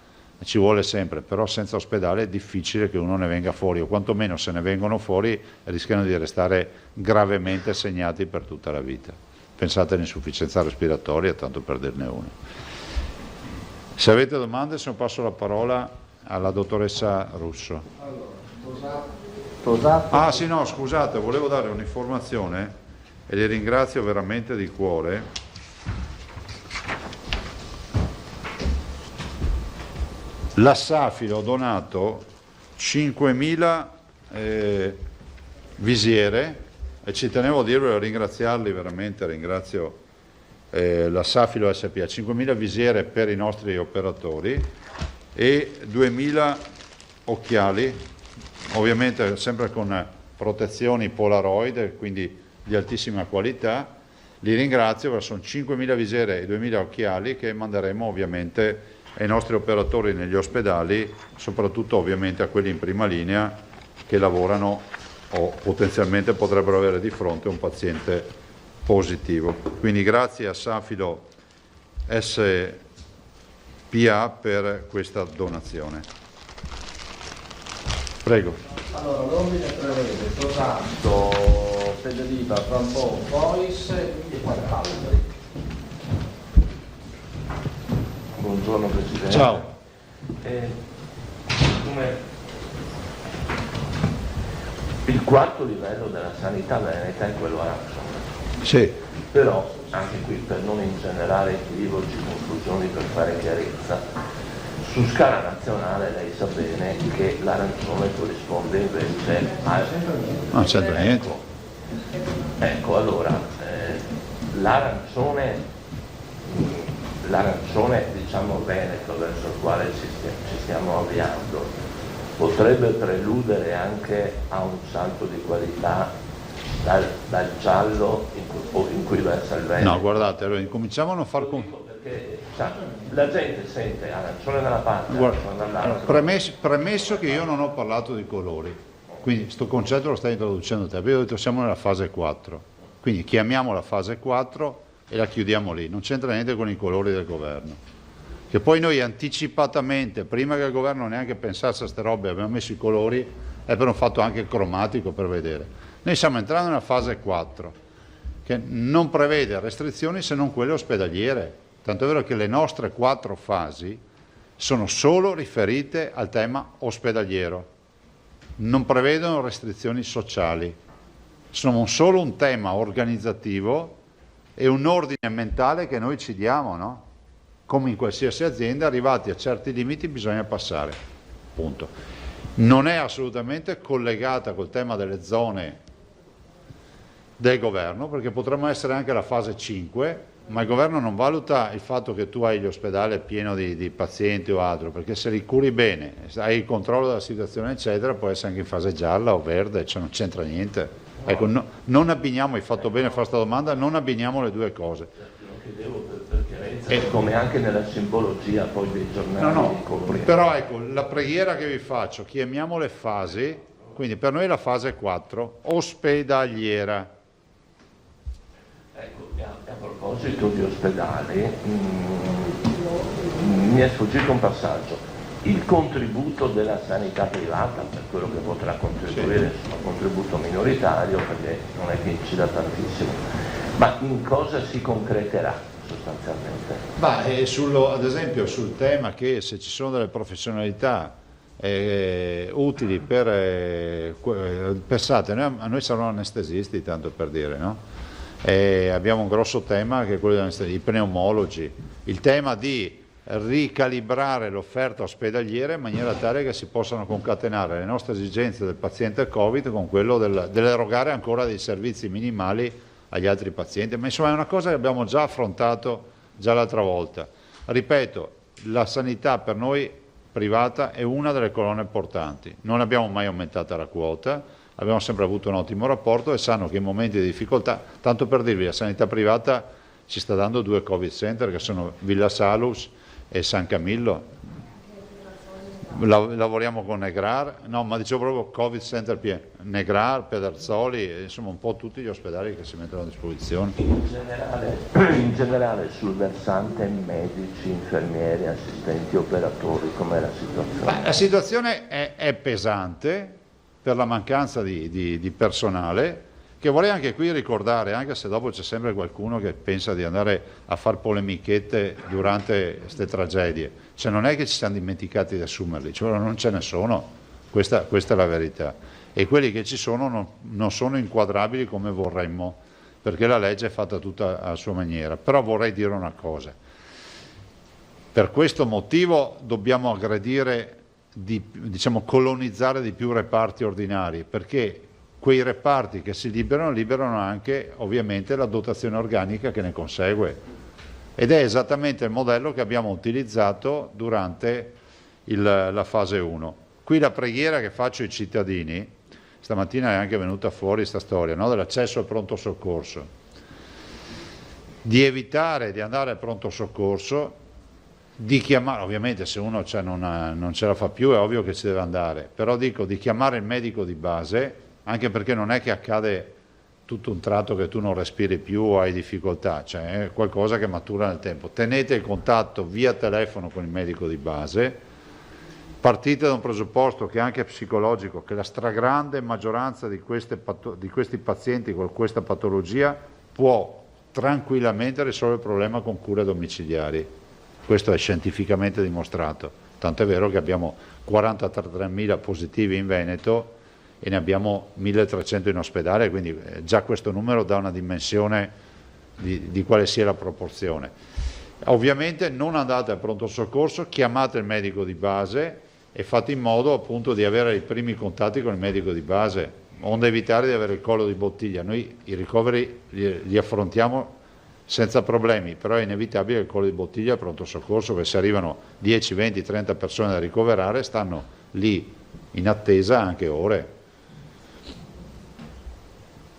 ci vuole sempre, però senza ospedale è difficile che uno ne venga fuori, o quantomeno se ne vengono fuori rischiano di restare gravemente segnati per tutta la vita. Pensate all'insufficienza respiratoria, tanto per dirne una. Se avete domande, se no passo la parola alla dottoressa Russo. Ah sì, no, scusate, volevo dare un'informazione e li ringrazio veramente di cuore. La Safilo ha donato 5.000 visiere e ci tenevo a dirlo e a ringraziarli veramente, ringrazio la Safilo SPA, 5.000 visiere per i nostri operatori e 2.000 occhiali, ovviamente sempre con protezioni Polaroid, quindi di altissima qualità. Li ringrazio perché sono 5.000 visiere e 2.000 occhiali che manderemo ovviamente ai nostri operatori negli ospedali, soprattutto ovviamente a quelli in prima linea che lavorano o potenzialmente potrebbero avere di fronte un paziente positivo. Quindi grazie a Safilo SPA per questa donazione. Prego.
Allora, l'ordine prevede Tosato, Federica, Frampò, Bois e quant'altri.
Buongiorno Presidente.
Ciao.
Come il quarto livello della sanità veneta è quello arancione.
Sì.
Però anche qui, per non ingenerare equivoci, confusioni, per fare chiarezza, su scala nazionale lei sa bene che l'arancione corrisponde invece al...
Non c'entra niente.
Ecco, allora, l'arancione diciamo veneto verso il quale ci stiamo avviando potrebbe preludere anche a un salto di qualità dal giallo in cui versa il veneto.
No, guardate, allora incominciamo a non far...
Perché la gente sente arancione da una parte, arancione dall'altra.
Premesso che io non ho parlato di colori, quindi questo concetto lo stai introducendo te, abbiamo detto siamo nella fase 4, quindi chiamiamo la fase 4 e la chiudiamo lì, non c'entra niente con i colori del governo. Che poi noi anticipatamente, prima che il governo neanche pensasse a queste robe, abbiamo messo i colori e per un fatto anche cromatico per vedere. Noi stiamo entrando nella fase 4, che non prevede restrizioni se non quelle ospedaliere. Tanto è vero che le nostre 4 fasi sono solo riferite al tema ospedaliero, non prevedono restrizioni sociali, sono solo un tema organizzativo e un ordine mentale che noi ci diamo, no? Come in qualsiasi azienda, arrivati a certi limiti bisogna passare, punto. Non è assolutamente collegata col tema delle zone del governo, perché potremmo essere anche alla fase 5, ma il governo non valuta il fatto che tu hai l'ospedale pieno di pazienti o altro, perché se li curi bene, hai il controllo della situazione eccetera, può essere anche in fase gialla o verde, cioè non c'entra niente. Ecco, non abbiniamo, hai fatto bene a fare questa domanda, non abbiniamo le due cose.
Lo chiedevo per chiarezza, come anche nella simbologia poi dei giornali.
No, però ecco, la preghiera che vi faccio, chiamiamo le fasi, quindi per noi la fase 4, ospedaliera.
Ecco, a proposito di ospedali, mi è sfuggito un passaggio. Il contributo della sanità privata, per quello che potrà contribuire, è un contributo minoritario perché non è che incida tantissimo, ma in cosa si concreterà sostanzialmente?
Ad esempio sul tema che se ci sono delle professionalità utili pensate, a noi saranno anestesisti, tanto per dire, no? Abbiamo un grosso tema che è quello dei pneumologi, il tema di ricalibrare l'offerta ospedaliera in maniera tale che si possano concatenare le nostre esigenze del paziente Covid con quello dell'erogare ancora dei servizi minimali agli altri pazienti, ma insomma è una cosa che abbiamo già affrontato già l'altra volta. Ripeto, la sanità per noi privata è una delle colonne portanti, non abbiamo mai aumentato la quota, abbiamo sempre avuto un ottimo rapporto e sanno che in momenti di difficoltà, tanto per dirvi, la sanità privata ci sta dando 2 Covid center che sono Villa Salus e San Camillo. Lavoriamo con Negrar, no, ma dicevo proprio Covid Center Negrar, Pederzoli, insomma un po' tutti gli ospedali che si mettono a disposizione.
In generale sul versante medici, infermieri, assistenti, operatori, com'è la situazione?
La situazione è pesante per la mancanza di personale, che vorrei anche qui ricordare, anche se dopo c'è sempre qualcuno che pensa di andare a fare polemichette durante queste tragedie, cioè non è che ci siamo dimenticati di assumerli, cioè non ce ne sono, questa è la verità, e quelli che ci sono non sono inquadrabili come vorremmo, perché la legge è fatta tutta a sua maniera. Però vorrei dire una cosa, per questo motivo dobbiamo aggredire, diciamo colonizzare di più reparti ordinari, perché quei reparti che si liberano anche ovviamente la dotazione organica che ne consegue, ed è esattamente il modello che abbiamo utilizzato durante la fase 1. Qui la preghiera che faccio ai cittadini, stamattina è anche venuta fuori questa storia, no? Dell'accesso al pronto soccorso, di evitare di andare al pronto soccorso, di chiamare, ovviamente se uno non ce la fa più è ovvio che ci deve andare, però dico di chiamare il medico di base, anche perché non è che accade tutto un tratto che tu non respiri più o hai difficoltà, cioè è qualcosa che matura nel tempo. Tenete il contatto via telefono con il medico di base, partite da un presupposto che è anche psicologico, che la stragrande maggioranza di questi pazienti con questa patologia può tranquillamente risolvere il problema con cure domiciliari. Questo è scientificamente dimostrato, tanto è vero che abbiamo 43.000 positivi in Veneto e ne abbiamo 1.300 in ospedale, quindi già questo numero dà una dimensione di quale sia la proporzione. Ovviamente non andate al pronto soccorso, chiamate il medico di base e fate in modo appunto di avere i primi contatti con il medico di base, onde evitare di avere il collo di bottiglia. Noi i ricoveri li affrontiamo senza problemi, però è inevitabile il collo di bottiglia al pronto soccorso, perché se arrivano 10, 20, 30 persone da ricoverare stanno lì in attesa anche ore.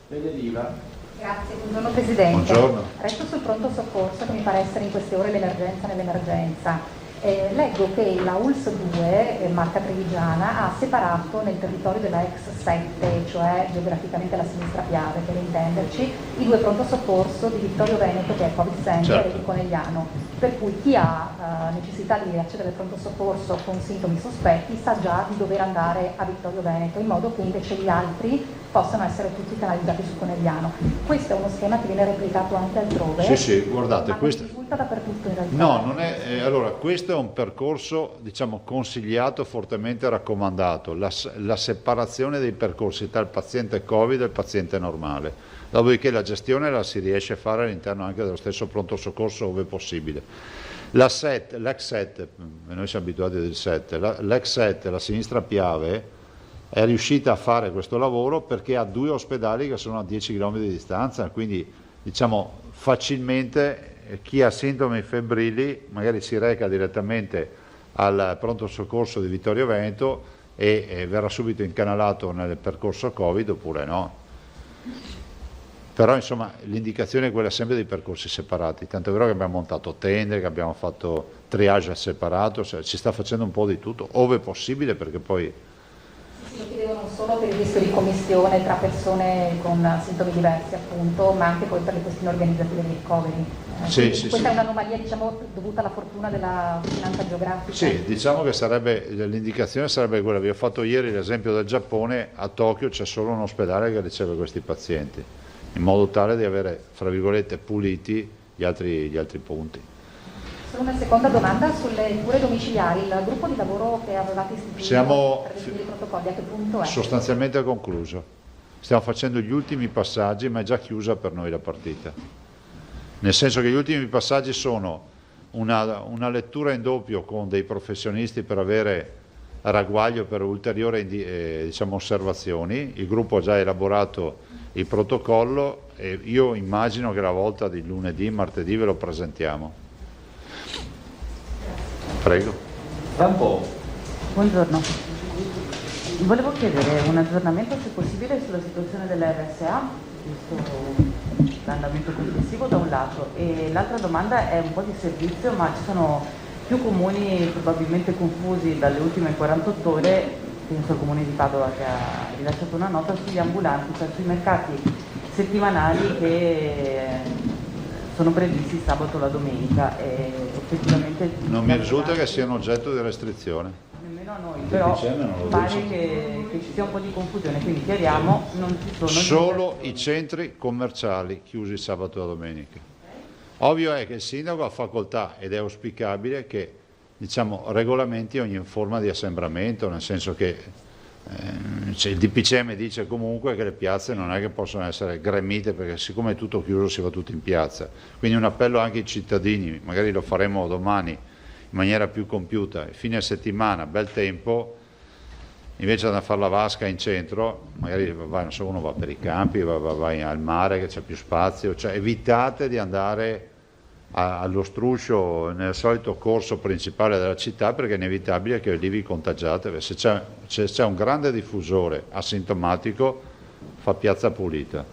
Grazie, buongiorno Presidente.
Buongiorno.
Resto sul pronto soccorso che mi pare essere in queste ore l'emergenza nell'emergenza. Leggo che la ULSS 2, marca trevigiana, ha separato nel territorio della ex 7, cioè geograficamente la sinistra Piave per intenderci, i 2 pronto soccorso di Vittorio Veneto, che è Covid Center, certo, e di Conegliano. Per cui chi ha necessità di accedere al pronto soccorso con sintomi sospetti sa già di dover andare a Vittorio Veneto, in modo che invece gli altri possano essere tutti canalizzati su Conegliano. Questo è uno schema che viene replicato anche altrove.
Sì, guardate,
ma
questo
risulta dappertutto in realtà.
No, non è, allora questo è un percorso, diciamo, consigliato, fortemente raccomandato, la separazione dei percorsi tra il paziente Covid e il paziente normale, dopodiché la gestione la si riesce a fare all'interno anche dello stesso pronto soccorso ove possibile. L'ex 7, noi siamo abituati del 7, l'ex 7, la sinistra Piave, è riuscita a fare questo lavoro perché ha 2 ospedali che sono a 10 km di distanza, quindi diciamo facilmente chi ha sintomi febbrili magari si reca direttamente al pronto soccorso di Vittorio Veneto e verrà subito incanalato nel percorso Covid oppure no. Però insomma l'indicazione è quella sempre dei percorsi separati, tanto è vero che abbiamo montato tende, che abbiamo fatto triage separato, cioè, ci sta facendo un po' di tutto, ove possibile, perché poi...
Lo chiedevo non solo per il rischio di commistione tra persone con sintomi diversi appunto, ma anche poi per le questioni organizzative dei ricoveri. Questa è un'anomalia, diciamo, dovuta alla fortuna della vicinanza geografica?
Sì, diciamo che l'indicazione sarebbe quella, vi ho fatto ieri l'esempio del Giappone, a Tokyo c'è solo un ospedale che riceve questi pazienti, in modo tale di avere, fra virgolette, puliti gli altri punti.
Solo una seconda domanda sulle cure domiciliari, il gruppo di lavoro che avevate istituito per definire i protocolli a che punto è?
Sostanzialmente concluso, stiamo facendo gli ultimi passaggi ma è già chiusa per noi la partita, nel senso che gli ultimi passaggi sono una lettura in doppio con dei professionisti per avere ragguaglio per ulteriori diciamo, osservazioni. Il gruppo ha già elaborato il protocollo e io immagino che la volta di lunedì, martedì ve lo presentiamo. Prego.
Campo.
Buongiorno. Volevo chiedere un aggiornamento, se possibile, sulla situazione dell'RSA, visto l'andamento complessivo da un lato, e l'altra domanda è un po' di servizio, ma ci sono più comuni probabilmente confusi dalle ultime 48 ore, penso al comune di Padova che ha rilasciato una nota sugli ambulanti, cioè sui mercati settimanali che sono previsti sabato e la domenica e effettivamente...
Non mi risulta che siano oggetto di restrizione.
Nemmeno a noi, però pare che ci sia un po' di confusione, quindi chiariamo, non ci sono...
Solo i centri commerciali chiusi sabato e la domenica. Ovvio è che il sindaco ha facoltà ed è auspicabile che diciamo, regolamenti ogni forma di assembramento, nel senso che il DPCM dice comunque che le piazze non è che possono essere gremite perché siccome è tutto chiuso si va tutti in piazza. Quindi un appello anche ai cittadini, magari lo faremo domani in maniera più compiuta, fine settimana, bel tempo, invece di fare la vasca in centro, magari non so, uno va per i campi, va al mare che c'è più spazio, cioè evitate di andare allo struscio nel solito corso principale della città perché è inevitabile che lì vi contagiate. Se c'è un grande diffusore asintomatico fa piazza pulita.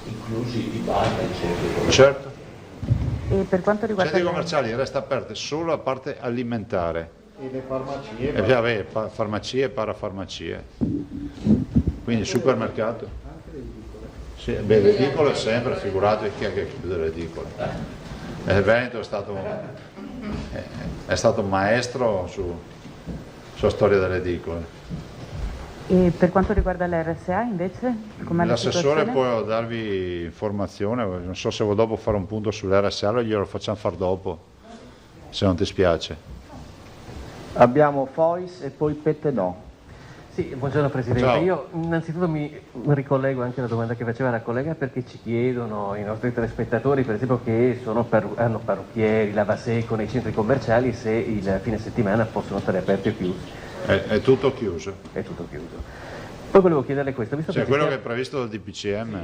Inclusi i bar e i centri.
Certo.
E per quanto riguarda...
Centri commerciali resta aperte solo la parte alimentare.
E le farmacie?
Farmacie e parafarmacie. Quindi supermercato. Sì, beh, l'edicolo è sempre, figurate chi è che chiude l'edicolo. Il Veneto è stato maestro sulla storia delle edicole.
E per quanto riguarda l'RSA invece?
L'assessore può darvi informazione, non so se vuoi dopo fare un punto sull'RSA, lo glielo facciamo fare dopo, se non ti spiace.
Abbiamo Fois e poi Pettenò.
Sì, buongiorno Presidente.
Ciao.
Io innanzitutto mi ricollego anche alla domanda che faceva la collega perché ci chiedono i nostri telespettatori, per esempio, che hanno parrucchieri, lavaseco nei centri commerciali, se il fine settimana possono stare aperti o chiusi.
È tutto chiuso.
È tutto chiuso. Poi volevo chiederle questo, visto
Cioè
che
quello che è previsto dal DPCM.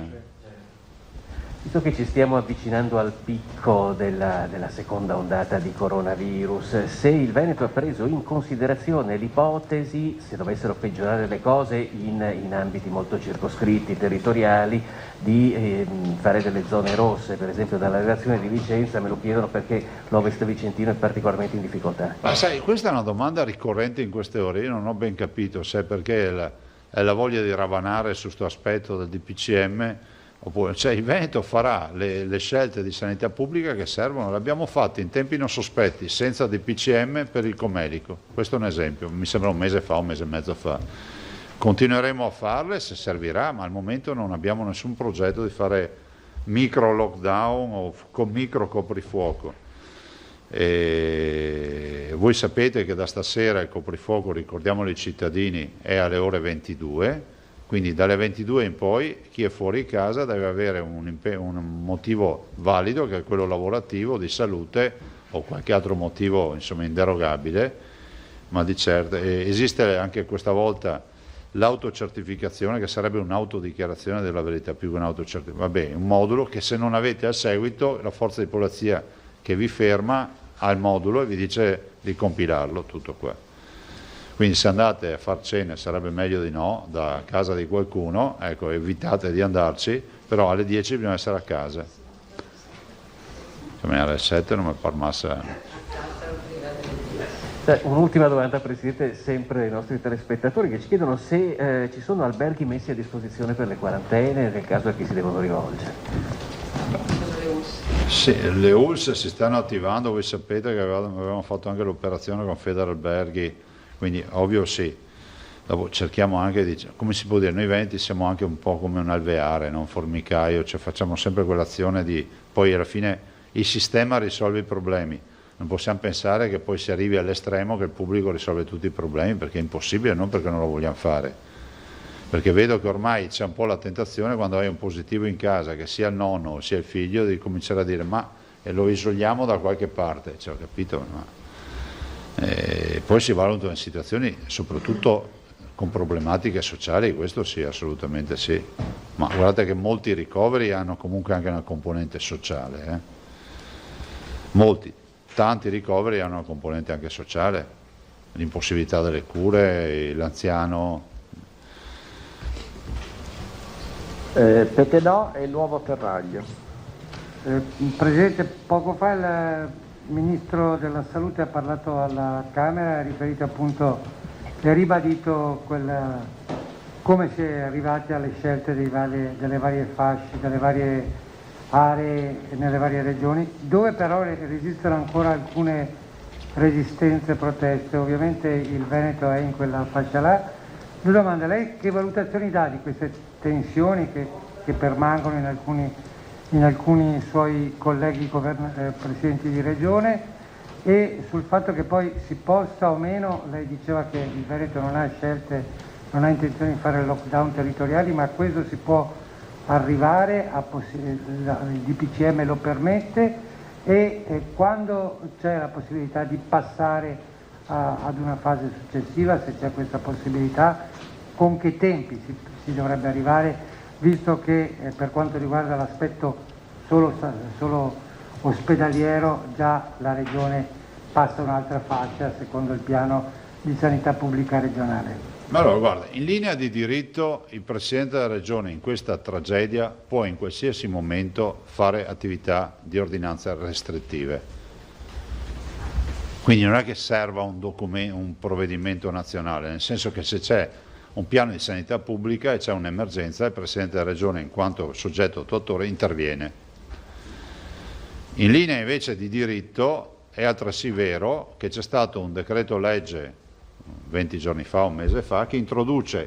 visto che ci stiamo avvicinando al picco della seconda ondata di coronavirus, se il Veneto ha preso in considerazione l'ipotesi, se dovessero peggiorare le cose in ambiti molto circoscritti, territoriali, di fare delle zone rosse, per esempio dalla redazione di Vicenza me lo chiedono perché l'Ovest vicentino è particolarmente in difficoltà.
Ma sai, questa è una domanda ricorrente in queste ore, io non ho ben capito se è perché è la voglia di ravanare su questo aspetto del DPCM, oppure, cioè il Veneto farà le scelte di sanità pubblica che servono, le abbiamo fatte in tempi non sospetti, senza DPCM per il Comelico, questo è un esempio, mi sembra un mese fa, un mese e mezzo fa. Continueremo a farle se servirà, ma al momento non abbiamo nessun progetto di fare micro lockdown o micro coprifuoco. E voi sapete che da stasera il coprifuoco, ricordiamolo ai cittadini, è alle ore 22, quindi dalle 22 in poi chi è fuori casa deve avere un motivo valido, che è quello lavorativo, di salute o qualche altro motivo insomma inderogabile, ma di certo esiste anche questa volta l'autocertificazione, che sarebbe un'autodichiarazione della verità più che un'autocertificazione, vabbè, un modulo che se non avete al seguito la forza di polizia che vi ferma ha il modulo e vi dice di compilarlo, tutto qua. Quindi se andate a far cene sarebbe meglio di no, da casa di qualcuno, ecco, evitate di andarci, però alle 10 bisogna essere a casa. Cioè, alle 7 non mi par massa.
Un'ultima domanda, Presidente, sempre ai nostri telespettatori che ci chiedono se ci sono alberghi messi a disposizione per le quarantene nel caso a chi si devono rivolgere.
Sì, le ULS si stanno attivando, voi sapete che avevamo fatto anche l'operazione con Federalberghi, quindi ovvio sì. Dopo cerchiamo anche di, come si può dire, noi Veneti siamo anche un po' come un alveare, non un formicaio, cioè facciamo sempre quell'azione di, poi alla fine il sistema risolve i problemi. Non possiamo pensare che poi si arrivi all'estremo che il pubblico risolve tutti i problemi, perché è impossibile, non perché non lo vogliamo fare. Perché vedo che ormai c'è un po' la tentazione, quando hai un positivo in casa, che sia il nonno o sia il figlio, di cominciare a dire ma e lo isoliamo da qualche parte, cioè, ho capito? Poi si valutano in situazioni soprattutto con problematiche sociali, questo sì, assolutamente sì, ma guardate che molti ricoveri hanno comunque anche una componente sociale, tanti ricoveri hanno una componente anche sociale, l'impossibilità delle cure, l'anziano.
Pettenò e il nuovo Ferraglio.
Presidente, poco fa il Ministro della Salute ha parlato alla Camera e ha riferito appunto e ha ribadito come si è arrivati alle scelte delle varie fasce, delle varie aree e nelle varie regioni, dove però resistono ancora alcune resistenze e proteste. Ovviamente il Veneto è in quella fascia là. Due domande: lei che valutazioni dà di queste tensioni che permangono in alcuni suoi colleghi presidenti di regione, e sul fatto che poi si possa o meno, lei diceva che il Veneto non ha intenzione di fare lockdown territoriali, ma a questo si può arrivare, il DPCM lo permette, e quando c'è la possibilità di passare ad una fase successiva, se c'è questa possibilità, con che tempi si dovrebbe arrivare, visto che per quanto riguarda l'aspetto solo ospedaliero già la Regione passa un'altra fascia secondo il piano di sanità pubblica regionale.
Ma allora guarda, in linea di diritto il Presidente della Regione in questa tragedia può in qualsiasi momento fare attività di ordinanze restrittive. Quindi non è che serva un provvedimento nazionale, nel senso che se c'è un piano di sanità pubblica e c'è un'emergenza, il Presidente della Regione in quanto soggetto attuatore interviene. In linea invece di diritto è altresì vero che c'è stato un decreto legge 20 giorni fa, un mese fa, che introduce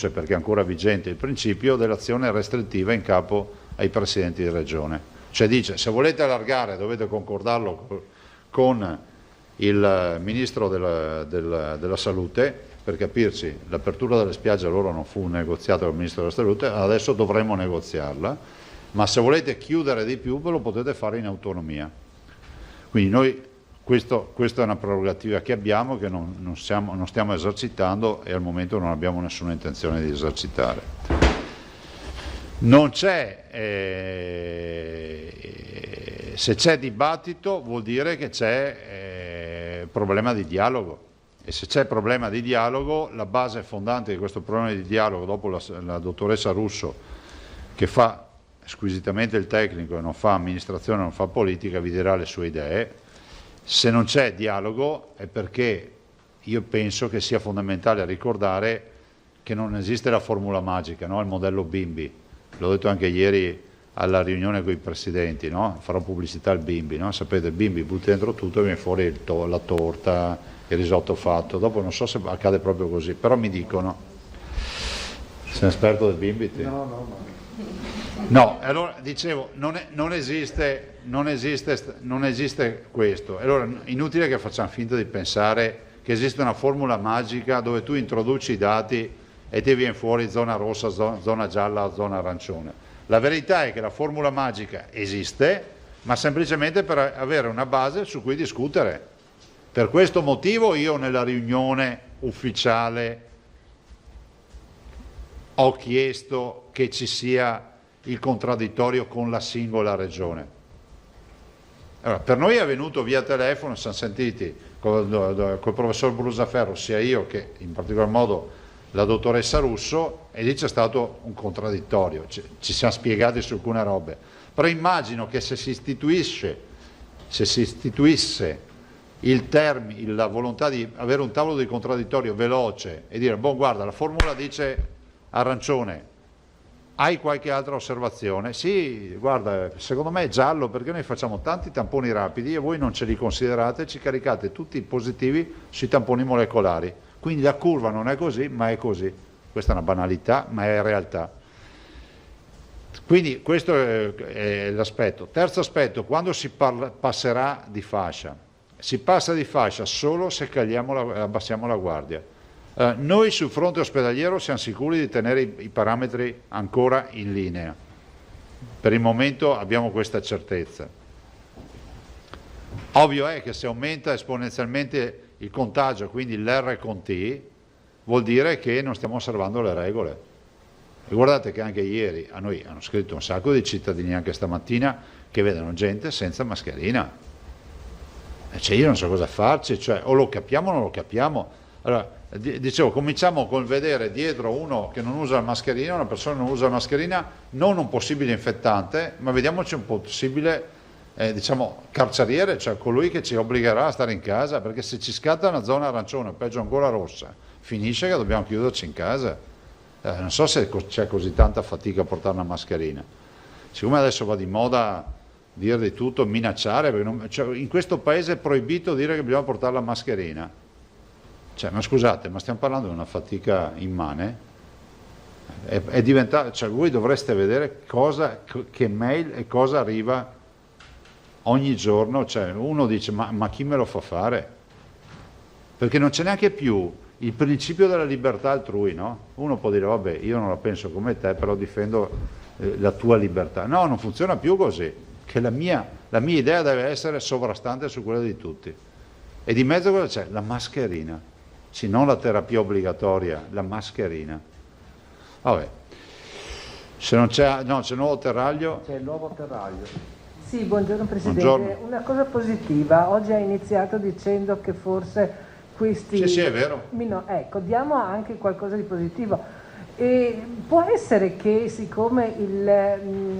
perché è ancora vigente il principio dell'azione restrittiva in capo ai Presidenti di Regione. Cioè dice, se volete allargare dovete concordarlo con il Ministro della Salute, per capirci, l'apertura delle spiagge loro non fu negoziata col Ministro della Salute, adesso dovremo negoziarla. Ma se volete chiudere di più ve lo potete fare in autonomia. Quindi noi questa è una prerogativa che abbiamo, che non stiamo esercitando e al momento non abbiamo nessuna intenzione di esercitare. Non c'è, se c'è dibattito vuol dire che c'è problema di dialogo, e se c'è problema di dialogo la base fondante di questo problema di dialogo, dopo la dottoressa Russo che fa squisitamente il tecnico e non fa amministrazione, non fa politica, vi dirà le sue idee. Se non c'è dialogo è perché io penso che sia fondamentale ricordare che non esiste la formula magica, no? Il modello Bimbi, l'ho detto anche ieri alla riunione con i presidenti, no? Farò pubblicità al Bimbi, no? Sapete, il Bimbi butti dentro tutto e viene fuori la torta, il risotto fatto, dopo non so se accade proprio così, però mi dicono. Sei esperto del Bimbi? Te? No, allora dicevo, non esiste questo. Allora inutile che facciamo finta di pensare che esiste una formula magica dove tu introduci i dati e ti viene fuori zona rossa, zona gialla, zona arancione. La verità è che la formula magica esiste, ma semplicemente per avere una base su cui discutere. Per questo motivo io nella riunione ufficiale ho chiesto che ci sia il contraddittorio con la singola regione. Allora, per noi è venuto via telefono, siamo sentiti col professor Brusaferro, sia io che in particolar modo la dottoressa Russo, e lì c'è stato un contraddittorio, ci siamo spiegati su alcune robe, però immagino che se si istituisse la volontà di avere un tavolo di contraddittorio veloce e dire, boh, guarda, la formula dice arancione, hai qualche altra osservazione? Sì, guarda, secondo me è giallo perché noi facciamo tanti tamponi rapidi e voi non ce li considerate, ci caricate tutti i positivi sui tamponi molecolari. Quindi la curva non è così, ma è così. Questa è una banalità, ma è realtà. Quindi questo è l'aspetto. Terzo aspetto, quando si passerà di fascia? Si passa di fascia solo se abbassiamo la guardia. Noi sul fronte ospedaliero siamo sicuri di tenere i parametri ancora in linea. Per il momento abbiamo questa certezza. Ovvio è che se aumenta esponenzialmente il contagio, quindi l'R con T, vuol dire che non stiamo osservando le regole. E guardate che anche ieri a noi hanno scritto un sacco di cittadini, anche stamattina, che vedono gente senza mascherina. Cioè io non so cosa farci, cioè o lo capiamo o non lo capiamo. Allora, dicevo, cominciamo col vedere dietro uno che non usa la mascherina, una persona che non usa la mascherina, non un possibile infettante, ma vediamoci un possibile, diciamo, carceriere, cioè colui che ci obbligherà a stare in casa, perché se ci scatta una zona arancione, peggio ancora rossa, finisce che dobbiamo chiuderci in casa. Non so se c'è così tanta fatica a portare una mascherina. Siccome adesso va di moda dire di tutto, minacciare, perché cioè, in questo paese è proibito dire che bisogna portare la mascherina. Cioè, ma scusate, ma stiamo parlando di una fatica immane? È diventato, cioè, voi dovreste vedere che mail e cosa arriva ogni giorno. Cioè, uno dice, ma chi me lo fa fare? Perché non c'è neanche più il principio della libertà altrui, no? Uno può dire, vabbè, io non la penso come te, però difendo la tua libertà. No, non funziona più così, che la mia idea deve essere sovrastante su quella di tutti. E di mezzo cosa c'è? La mascherina. Sì, non la terapia obbligatoria, la mascherina. Vabbè, se non c'è, no, c'è il nuovo terraglio.
C'è il nuovo terraglio.
Sì, buongiorno Presidente.
Buongiorno.
Una cosa positiva, oggi ha iniziato dicendo che forse questi...
Sì, è vero.
Ecco, diamo anche qualcosa di positivo. E può essere che siccome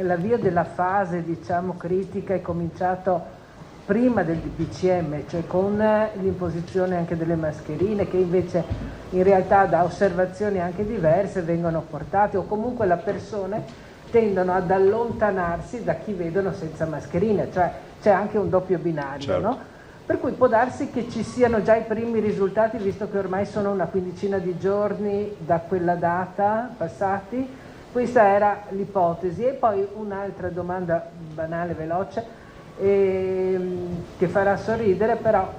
l'avvio della fase, diciamo, critica è cominciato prima del DPCM, cioè con l'imposizione anche delle mascherine, che invece in realtà da osservazioni anche diverse vengono portate, o comunque le persone tendono ad allontanarsi da chi vedono senza mascherine, cioè c'è anche un doppio binario,
certo.
No? Per cui può darsi che ci siano già i primi risultati, visto che ormai sono una quindicina di giorni da quella data passati. Questa era l'ipotesi. E poi un'altra domanda banale, veloce, che farà sorridere, però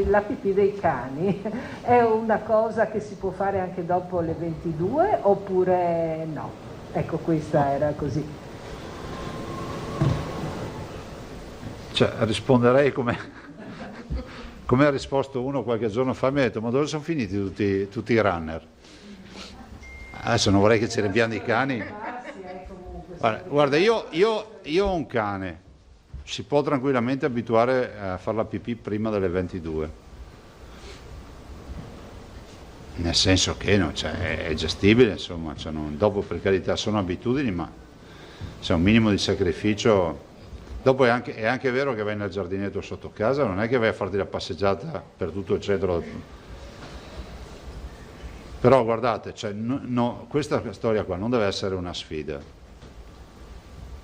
la pipì dei cani è una cosa che si può fare anche dopo le 22 oppure no? Ecco, questa era così.
Cioè, risponderei come ha risposto uno qualche giorno fa, mi ha detto, ma dove sono finiti tutti i runner? Adesso non vorrei che ci riempiano i cani. Guarda, io ho un cane, si può tranquillamente abituare a fare la pipì prima delle 22. Nel senso che no, cioè, è gestibile, insomma, cioè, dopo per carità sono abitudini, ma c'è un minimo di sacrificio. Dopo è anche vero che vai nel giardinetto sotto casa, non è che vai a farti la passeggiata per tutto il centro. Però guardate, cioè, questa storia qua non deve essere una sfida,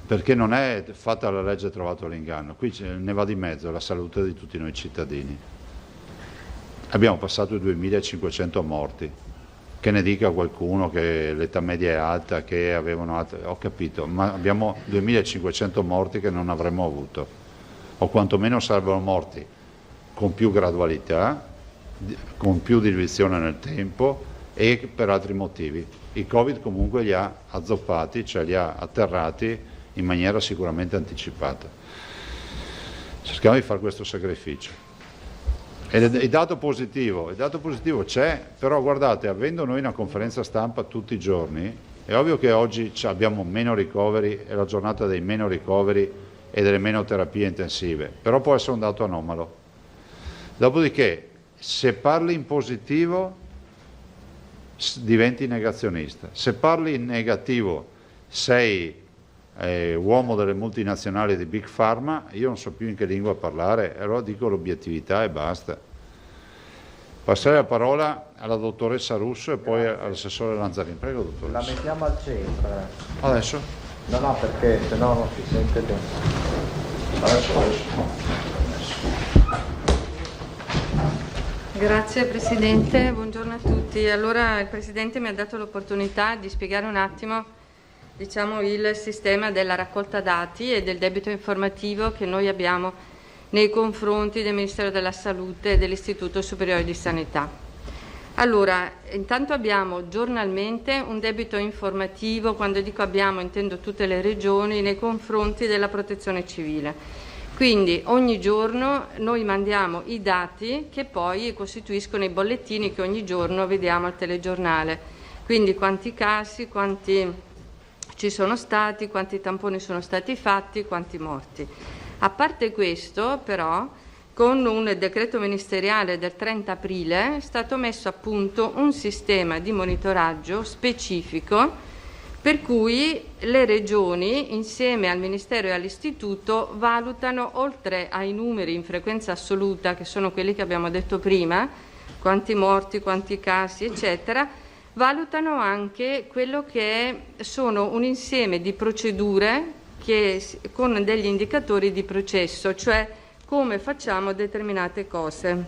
perché non è fatta la legge e trovato l'inganno, qui ne va di mezzo la salute di tutti noi cittadini. Abbiamo passato i 2500 morti. Che ne dica qualcuno che l'età media è alta, che avevano altre, ho capito, ma abbiamo 2500 morti che non avremmo avuto, o quantomeno sarebbero morti con più gradualità, con più diluizione nel tempo e per altri motivi. Il Covid comunque li ha azzoppati, cioè li ha atterrati in maniera sicuramente anticipata. Cerchiamo di fare questo sacrificio. E il dato positivo c'è, però guardate, avendo noi una conferenza stampa tutti i giorni, è ovvio che oggi abbiamo meno ricoveri, è la giornata dei meno ricoveri e delle meno terapie intensive, però può essere un dato anomalo. Dopodiché, se parli in positivo, diventi negazionista. Se parli in negativo, sei uomo delle multinazionali di Big Pharma, io non so più in che lingua parlare, allora dico l'obiettività e basta. Passerei la parola alla dottoressa Russo e poi all'assessore Lanzarini. Prego, dottoressa.
La mettiamo al centro.
Adesso?
No, perché sennò non si sente bene.
Adesso.
Grazie Presidente, buongiorno a tutti. Allora il Presidente mi ha dato l'opportunità di spiegare un attimo, diciamo, il sistema della raccolta dati e del debito informativo che noi abbiamo nei confronti del Ministero della Salute e dell'Istituto Superiore di Sanità. Allora, intanto abbiamo giornalmente un debito informativo, quando dico abbiamo intendo tutte le regioni, nei confronti della protezione civile. Quindi ogni giorno noi mandiamo i dati che poi costituiscono i bollettini che ogni giorno vediamo al telegiornale. Quindi quanti casi, quanti ci sono stati, quanti tamponi sono stati fatti, quanti morti. A parte questo, però, con un decreto ministeriale del 30 aprile è stato messo a punto un sistema di monitoraggio specifico per cui le regioni, insieme al Ministero e all'Istituto, valutano, oltre ai numeri in frequenza assoluta, che sono quelli che abbiamo detto prima, quanti morti, quanti casi, eccetera, valutano anche quello che sono un insieme di procedure con degli indicatori di processo, cioè come facciamo determinate cose,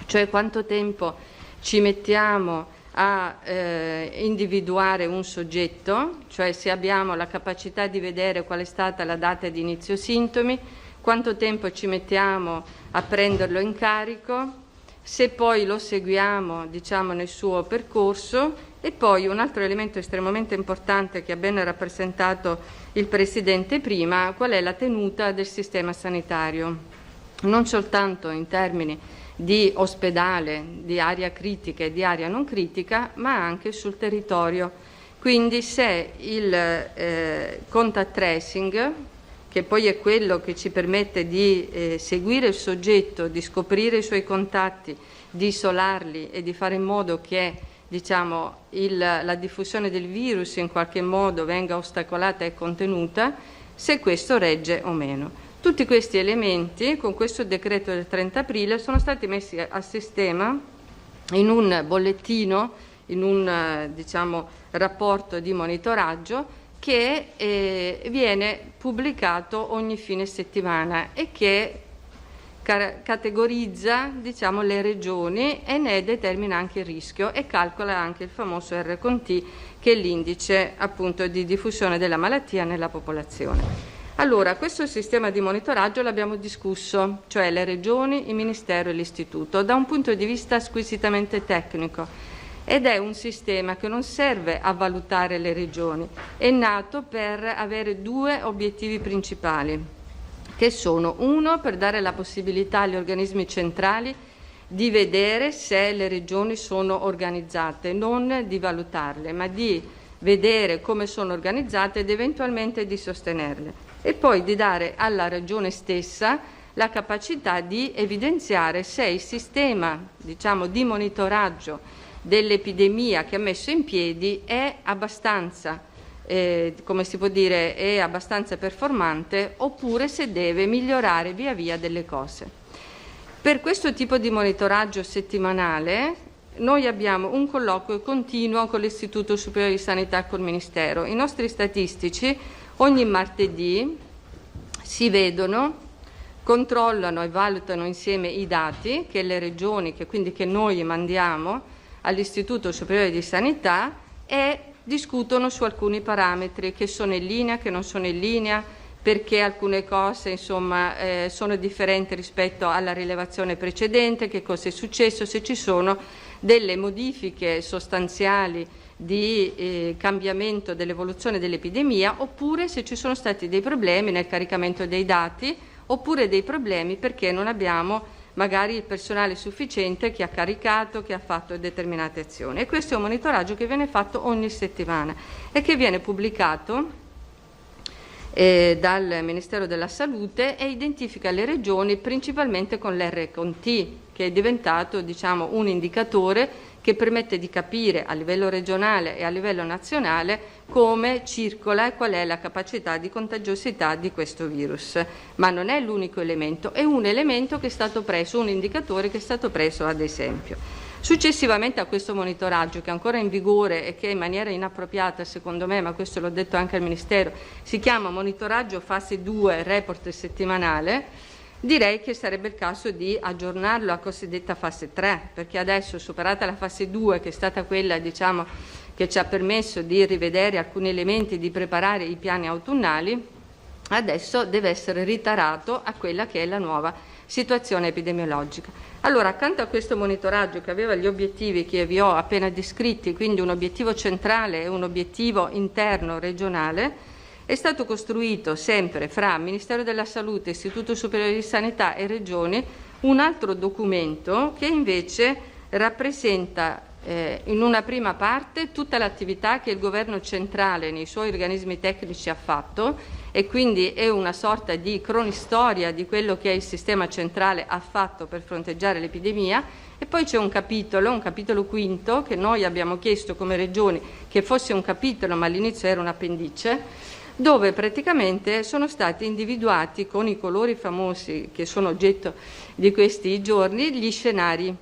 cioè quanto tempo ci mettiamo a individuare un soggetto, cioè se abbiamo la capacità di vedere qual è stata la data di inizio sintomi, quanto tempo ci mettiamo a prenderlo in carico, se poi lo seguiamo, diciamo, nel suo percorso, e poi un altro elemento estremamente importante che ha ben rappresentato il Presidente prima, qual è la tenuta del sistema sanitario, non soltanto in termini di ospedale, di area critica e di area non critica, ma anche sul territorio. Quindi se il contact tracing, che poi è quello che ci permette di seguire il soggetto, di scoprire i suoi contatti, di isolarli e di fare in modo che, diciamo, la diffusione del virus in qualche modo venga ostacolata e contenuta, se questo regge o meno. Tutti questi elementi, con questo decreto del 30 aprile, sono stati messi a sistema in un bollettino, in un diciamo, rapporto di monitoraggio che viene pubblicato ogni fine settimana e che categorizza, diciamo, le regioni e ne determina anche il rischio e calcola anche il famoso R con T, che è l'indice appunto di diffusione della malattia nella popolazione. Allora, questo sistema di monitoraggio l'abbiamo discusso, cioè le regioni, il Ministero e l'Istituto, da un punto di vista squisitamente tecnico, ed è un sistema che non serve a valutare le regioni, è nato per avere due obiettivi principali, che sono: uno, per dare la possibilità agli organismi centrali di vedere se le regioni sono organizzate, non di valutarle, ma di vedere come sono organizzate ed eventualmente di sostenerle, e poi di dare alla regione stessa la capacità di evidenziare se il sistema, diciamo, di monitoraggio dell'epidemia che ha messo in piedi è abbastanza, come si può dire, è abbastanza performante, oppure se deve migliorare via via delle cose. Per questo tipo di monitoraggio settimanale noi abbiamo un colloquio continuo con l'Istituto Superiore di Sanità e col Ministero. I nostri statistici ogni martedì si vedono, controllano e valutano insieme i dati che le regioni, che noi mandiamo all'Istituto Superiore di Sanità, e discutono su alcuni parametri che sono in linea, che non sono in linea, perché alcune cose insomma sono differenti rispetto alla rilevazione precedente, che cosa è successo, se ci sono delle modifiche sostanziali di cambiamento dell'evoluzione dell'epidemia, oppure se ci sono stati dei problemi nel caricamento dei dati, oppure dei problemi perché non abbiamo magari il personale sufficiente che ha caricato, che ha fatto determinate azioni. E questo è un monitoraggio che viene fatto ogni settimana e che viene pubblicato dal Ministero della Salute e identifica le regioni principalmente con l'R con T, che è diventato, diciamo, un indicatore che permette di capire a livello regionale e a livello nazionale come circola e qual è la capacità di contagiosità di questo virus. Ma non è l'unico elemento, è un elemento che è stato preso, un indicatore che è stato preso ad esempio. Successivamente a questo monitoraggio, che è ancora in vigore e che in maniera inappropriata secondo me, ma questo l'ho detto anche al Ministero, si chiama monitoraggio fase 2 report settimanale, direi che sarebbe il caso di aggiornarlo a cosiddetta fase 3, perché adesso, superata la fase 2, che è stata quella, diciamo, che ci ha permesso di rivedere alcuni elementi, di preparare i piani autunnali, adesso deve essere ritarato a quella che è la nuova situazione epidemiologica. Allora, accanto a questo monitoraggio che aveva gli obiettivi che vi ho appena descritti, quindi un obiettivo centrale e un obiettivo interno regionale, è stato costruito sempre fra Ministero della Salute, Istituto Superiore di Sanità e Regioni un altro documento che invece rappresenta in una prima parte tutta l'attività che il governo centrale nei suoi organismi tecnici ha fatto e quindi è una sorta di cronistoria di quello che il sistema centrale ha fatto per fronteggiare l'epidemia, e poi c'è un capitolo quinto che noi abbiamo chiesto come regioni che fosse un capitolo ma all'inizio era un appendice, dove praticamente sono stati individuati con i colori famosi che sono oggetto di questi giorni gli scenari.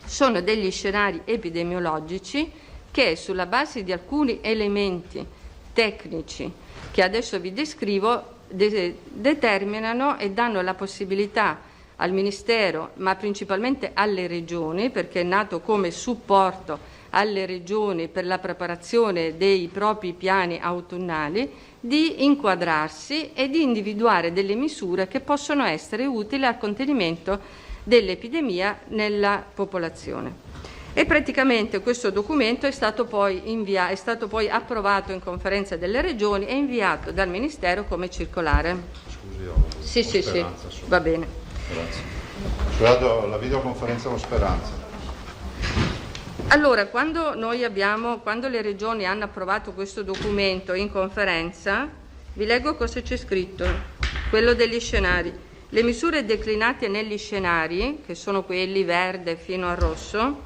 Sono degli scenari epidemiologici che sulla base di alcuni elementi tecnici che adesso vi descrivo determinano e danno la possibilità al Ministero, ma principalmente alle regioni, perché è nato come supporto alle regioni per la preparazione dei propri piani autunnali, di inquadrarsi e di individuare delle misure che possono essere utili al contenimento dell'epidemia nella popolazione. E praticamente questo documento è stato poi approvato in conferenza delle regioni e inviato dal Ministero come circolare.
Scusi,
sì, va bene.
Grazie. Scusate, la videoconferenza con Speranza.
Allora, quando le regioni hanno approvato questo documento in conferenza, vi leggo cosa c'è scritto, quello degli scenari. Le misure declinate negli scenari, che sono quelli verde fino a rosso,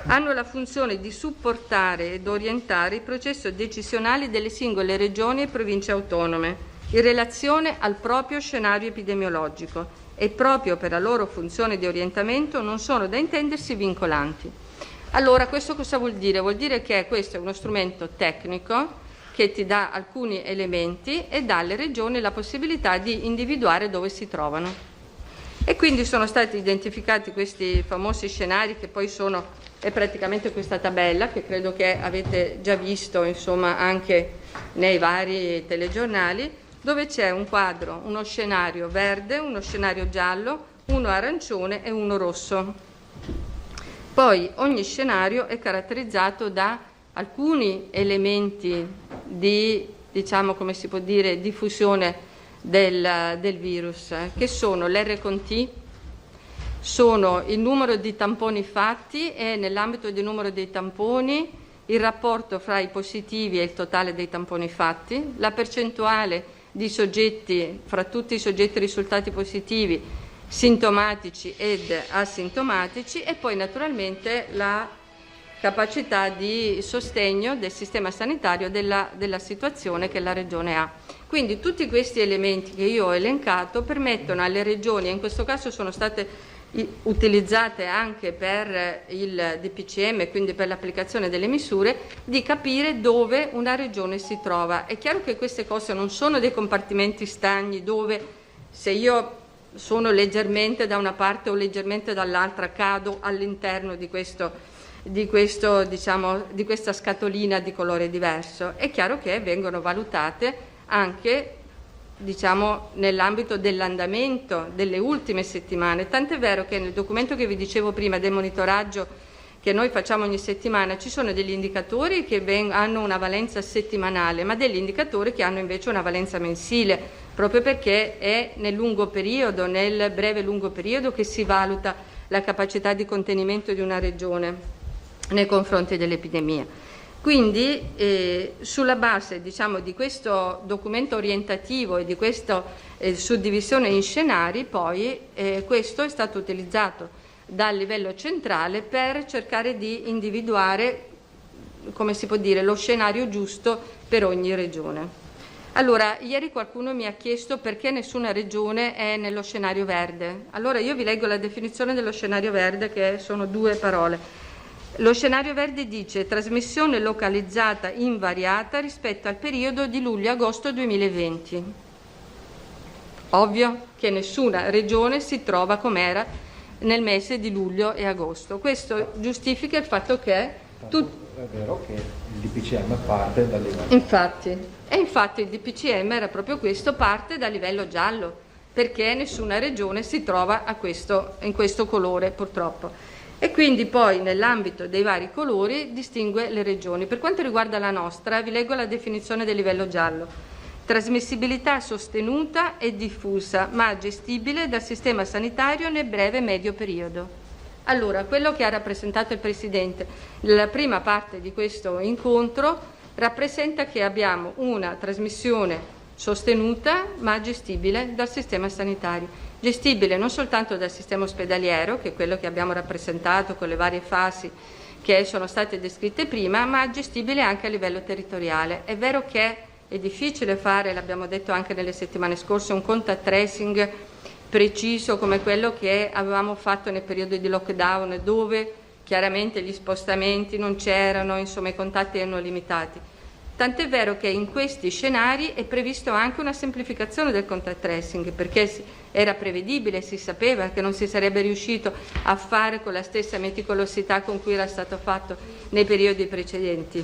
hanno la funzione di supportare ed orientare il processo decisionale delle singole regioni e province autonome in relazione al proprio scenario epidemiologico e proprio per la loro funzione di orientamento non sono da intendersi vincolanti. Allora, questo cosa vuol dire? Vuol dire che questo è uno strumento tecnico che ti dà alcuni elementi e dà alle regioni la possibilità di individuare dove si trovano. E quindi sono stati identificati questi famosi scenari che poi è praticamente questa tabella che credo che avete già visto insomma anche nei vari telegiornali, dove c'è un quadro, uno scenario verde, uno scenario giallo, uno arancione e uno rosso. Poi ogni scenario è caratterizzato da alcuni elementi di, come si può dire, diffusione del virus, che sono l'R con T, sono il numero di tamponi fatti e nell'ambito del numero dei tamponi il rapporto fra i positivi e il totale dei tamponi fatti, la percentuale di soggetti, fra tutti i soggetti risultati positivi, sintomatici ed asintomatici, e poi naturalmente la capacità di sostegno del sistema sanitario della situazione che la Regione ha. Quindi tutti questi elementi che io ho elencato permettono alle regioni, e in questo caso sono state utilizzate anche per il DPCM, quindi per l'applicazione delle misure, di capire dove una regione si trova. È chiaro che queste cose non sono dei compartimenti stagni dove se io sono leggermente da una parte o leggermente dall'altra cado all'interno di questa scatolina di colore diverso. È chiaro che vengono valutate anche nell'ambito dell'andamento delle ultime settimane, tant'è vero che nel documento che vi dicevo prima del monitoraggio che noi facciamo ogni settimana ci sono degli indicatori che hanno una valenza settimanale, ma degli indicatori che hanno invece una valenza mensile, proprio perché è nel lungo periodo, nel breve lungo periodo che si valuta la capacità di contenimento di una regione nei confronti dell'epidemia. Quindi sulla base di questo documento orientativo e di questa suddivisione in scenari, poi questo è stato utilizzato dal livello centrale per cercare di individuare, come si può dire, lo scenario giusto per ogni regione. Allora, ieri qualcuno mi ha chiesto perché nessuna regione è nello scenario verde. Allora io vi leggo la definizione dello scenario verde, che sono 2 parole. Lo scenario verde dice trasmissione localizzata invariata rispetto al periodo di luglio-agosto 2020. Ovvio che nessuna regione si trova com'era nel mese di luglio e agosto. Questo giustifica il fatto che
è vero che il DPCM parte dal livello.
Infatti il DPCM era proprio questo, parte dal livello giallo. perché nessuna regione si trova in questo colore purtroppo. E quindi poi nell'ambito dei vari colori distingue le regioni. Per quanto riguarda la nostra, vi leggo la definizione del livello giallo: trasmissibilità sostenuta e diffusa, ma gestibile dal sistema sanitario nel breve e medio periodo. Allora, quello che ha rappresentato il Presidente nella prima parte di questo incontro rappresenta che abbiamo una trasmissione sostenuta ma gestibile dal sistema sanitario, gestibile non soltanto dal sistema ospedaliero, che è quello che abbiamo rappresentato con le varie fasi che sono state descritte prima, ma gestibile anche a livello territoriale. È vero che è difficile fare, l'abbiamo detto anche nelle settimane scorse, un contact tracing preciso come quello che avevamo fatto nel periodo di lockdown, dove chiaramente gli spostamenti non c'erano, insomma i contatti erano limitati. Tant'è vero che in questi scenari è previsto anche una semplificazione del contact tracing, perché era prevedibile, si sapeva che non si sarebbe riuscito a fare con la stessa meticolosità con cui era stato fatto nei periodi precedenti,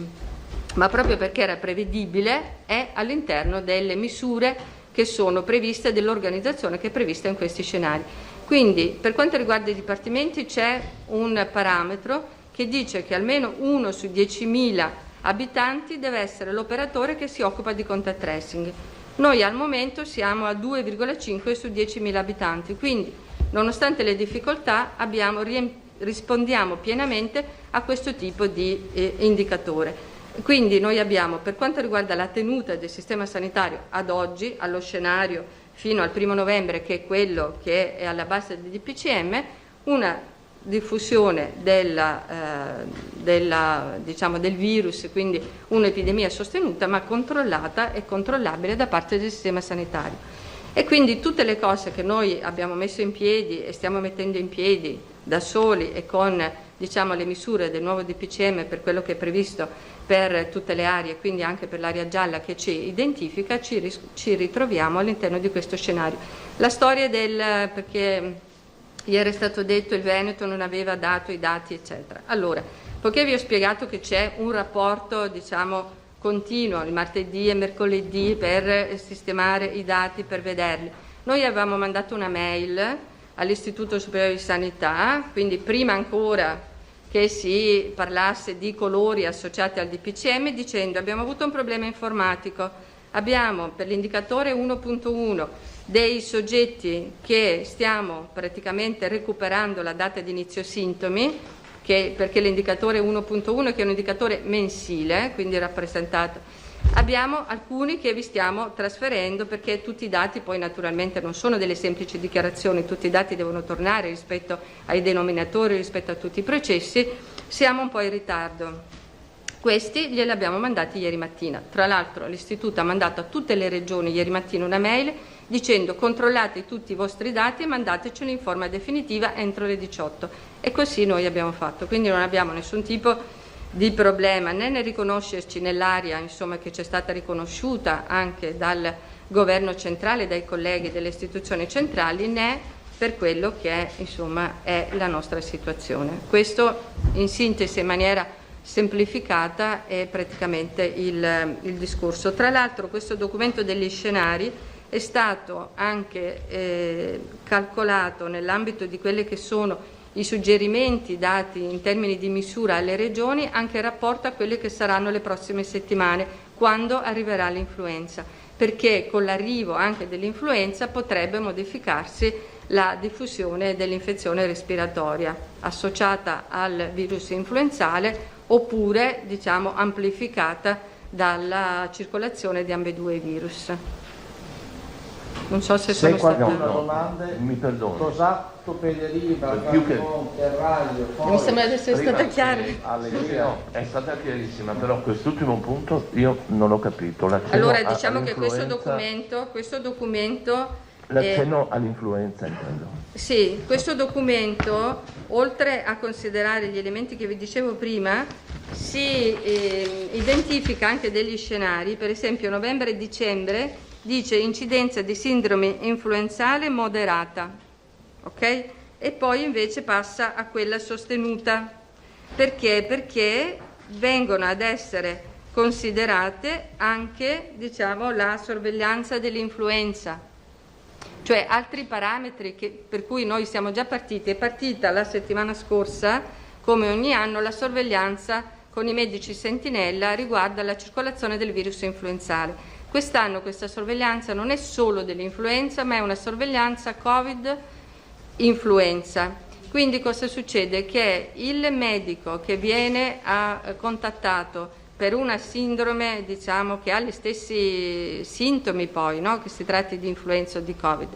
ma proprio perché era prevedibile è all'interno delle misure che sono previste, dell'organizzazione che è prevista in questi scenari. Quindi per quanto riguarda i dipartimenti c'è un parametro che dice che almeno 1 su 10.000 abitanti deve essere l'operatore che si occupa di contact tracing. Noi al momento siamo a 2,5 su 10.000 abitanti, quindi nonostante le difficoltà rispondiamo pienamente a questo tipo di indicatore. Quindi noi abbiamo, per quanto riguarda la tenuta del sistema sanitario ad oggi, allo scenario fino al 1° novembre, che è quello che è alla base del DPCM, una diffusione del virus, quindi un'epidemia sostenuta ma controllata e controllabile da parte del sistema sanitario. E quindi tutte le cose che noi abbiamo messo in piedi e stiamo mettendo in piedi da soli e con le misure del nuovo DPCM per quello che è previsto per tutte le aree, quindi anche per l'area gialla che ci identifica, ci ritroviamo all'interno di questo scenario. La storia perché ieri è stato detto il Veneto non aveva dato i dati, eccetera. Allora, poiché vi ho spiegato che c'è un rapporto, continuo, il martedì e mercoledì per sistemare i dati, per vederli, noi avevamo mandato una mail all'Istituto Superiore di Sanità, quindi prima ancora che si parlasse di colori associati al DPCM, dicendo: abbiamo avuto un problema informatico, abbiamo per l'indicatore 1.1 dei soggetti che stiamo praticamente recuperando la data di inizio sintomi, perché l'indicatore 1.1 che è un indicatore mensile, quindi rappresentato. Abbiamo alcuni che vi stiamo trasferendo, perché tutti i dati poi naturalmente non sono delle semplici dichiarazioni, tutti i dati devono tornare rispetto ai denominatori, rispetto a tutti i processi, siamo un po' in ritardo. Questi glieli abbiamo mandati ieri mattina. Tra l'altro l'Istituto ha mandato a tutte le regioni ieri mattina una mail dicendo: controllate tutti i vostri dati e mandateceli in forma definitiva entro le 18. E così noi abbiamo fatto, quindi non abbiamo nessun tipo di problema né nel riconoscerci nell'area che ci è stata riconosciuta anche dal governo centrale, dai colleghi delle istituzioni centrali, né per quello che è la nostra situazione. Questo in sintesi, in maniera semplificata, è praticamente il discorso. Tra l'altro questo documento degli scenari è stato anche calcolato nell'ambito di quelli che sono i suggerimenti dati in termini di misura alle regioni, anche in rapporto a quelle che saranno le prossime settimane, quando arriverà l'influenza, perché con l'arrivo anche dell'influenza potrebbe modificarsi la diffusione dell'infezione respiratoria associata al virus influenzale, oppure amplificata dalla circolazione di ambedue i virus. Non so se sono
qualcuno
stata...
ha domande, mi perdono.
Cos'atto Pederiva,
Più che-
Terraglio,
Mi sembra di essere
Prima
stata chiara.
No, è stata chiarissima, però quest'ultimo punto io non ho capito. L'accenno
Allora diciamo che questo
all'influenza-
documento
L'accenno all'influenza, intendo.
sì, questo documento, oltre a considerare gli elementi che vi dicevo prima, si identifica anche degli scenari. Per esempio novembre e dicembre dice incidenza di sindrome influenzale moderata, ok? E poi invece passa a quella sostenuta. Perché? Perché vengono ad essere considerate anche la sorveglianza dell'influenza. cioè altri parametri per cui noi siamo già partiti. È partita la settimana scorsa, come ogni anno, la sorveglianza con i medici sentinella riguardo alla circolazione del virus influenzale. Quest'anno questa sorveglianza non è solo dell'influenza, ma è una sorveglianza Covid-influenza. Quindi cosa succede? Che il medico che viene contattato per una sindrome, diciamo, che ha gli stessi sintomi poi, no? Che si tratti di influenza o di Covid,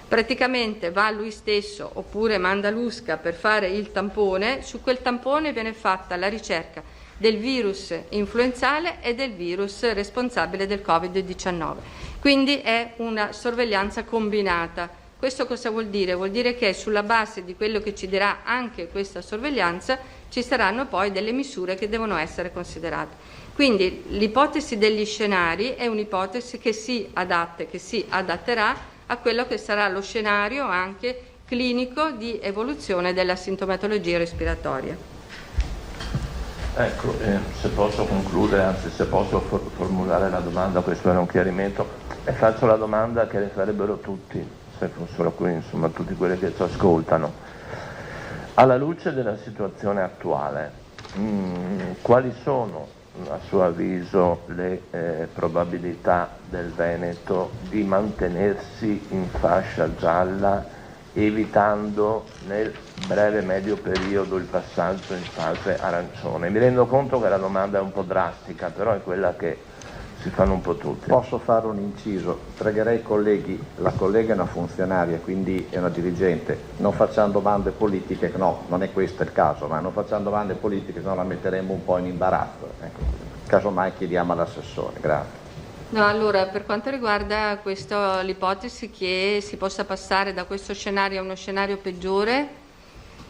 praticamente va lui stesso oppure manda l'USCA per fare il tampone. Su quel tampone viene fatta la ricerca del virus influenzale e del virus responsabile del Covid-19. Quindi è una sorveglianza combinata. Questo cosa vuol dire? Vuol dire che sulla base di quello che ci dirà anche questa sorveglianza ci saranno poi delle misure che devono essere considerate. Quindi l'ipotesi degli scenari è un'ipotesi che si adatta, che si adatterà a quello che sarà lo scenario anche clinico di evoluzione della sintomatologia respiratoria.
Ecco, se posso concludere, anzi se posso formulare la domanda, questo era un chiarimento, e faccio la domanda che le farebbero tutti, se fossero qui, insomma, tutti quelli che ci ascoltano. Alla luce della situazione attuale, quali sono, a suo avviso, le probabilità del Veneto di mantenersi in fascia gialla, evitando nel breve-medio periodo il passaggio in fase arancione? Mi rendo conto che la domanda è un po' drastica, però è quella che si fanno un po' tutti.
Posso fare un inciso? Pregherei i colleghi, la collega è una funzionaria, quindi è una dirigente, non facciamo domande politiche, no, non è questo il caso, ma non facciamo domande politiche, se no la metteremo un po' in imbarazzo. Ecco. Casomai chiediamo all'assessore, grazie.
No, allora, per quanto riguarda l'ipotesi che si possa passare da questo scenario a uno scenario peggiore,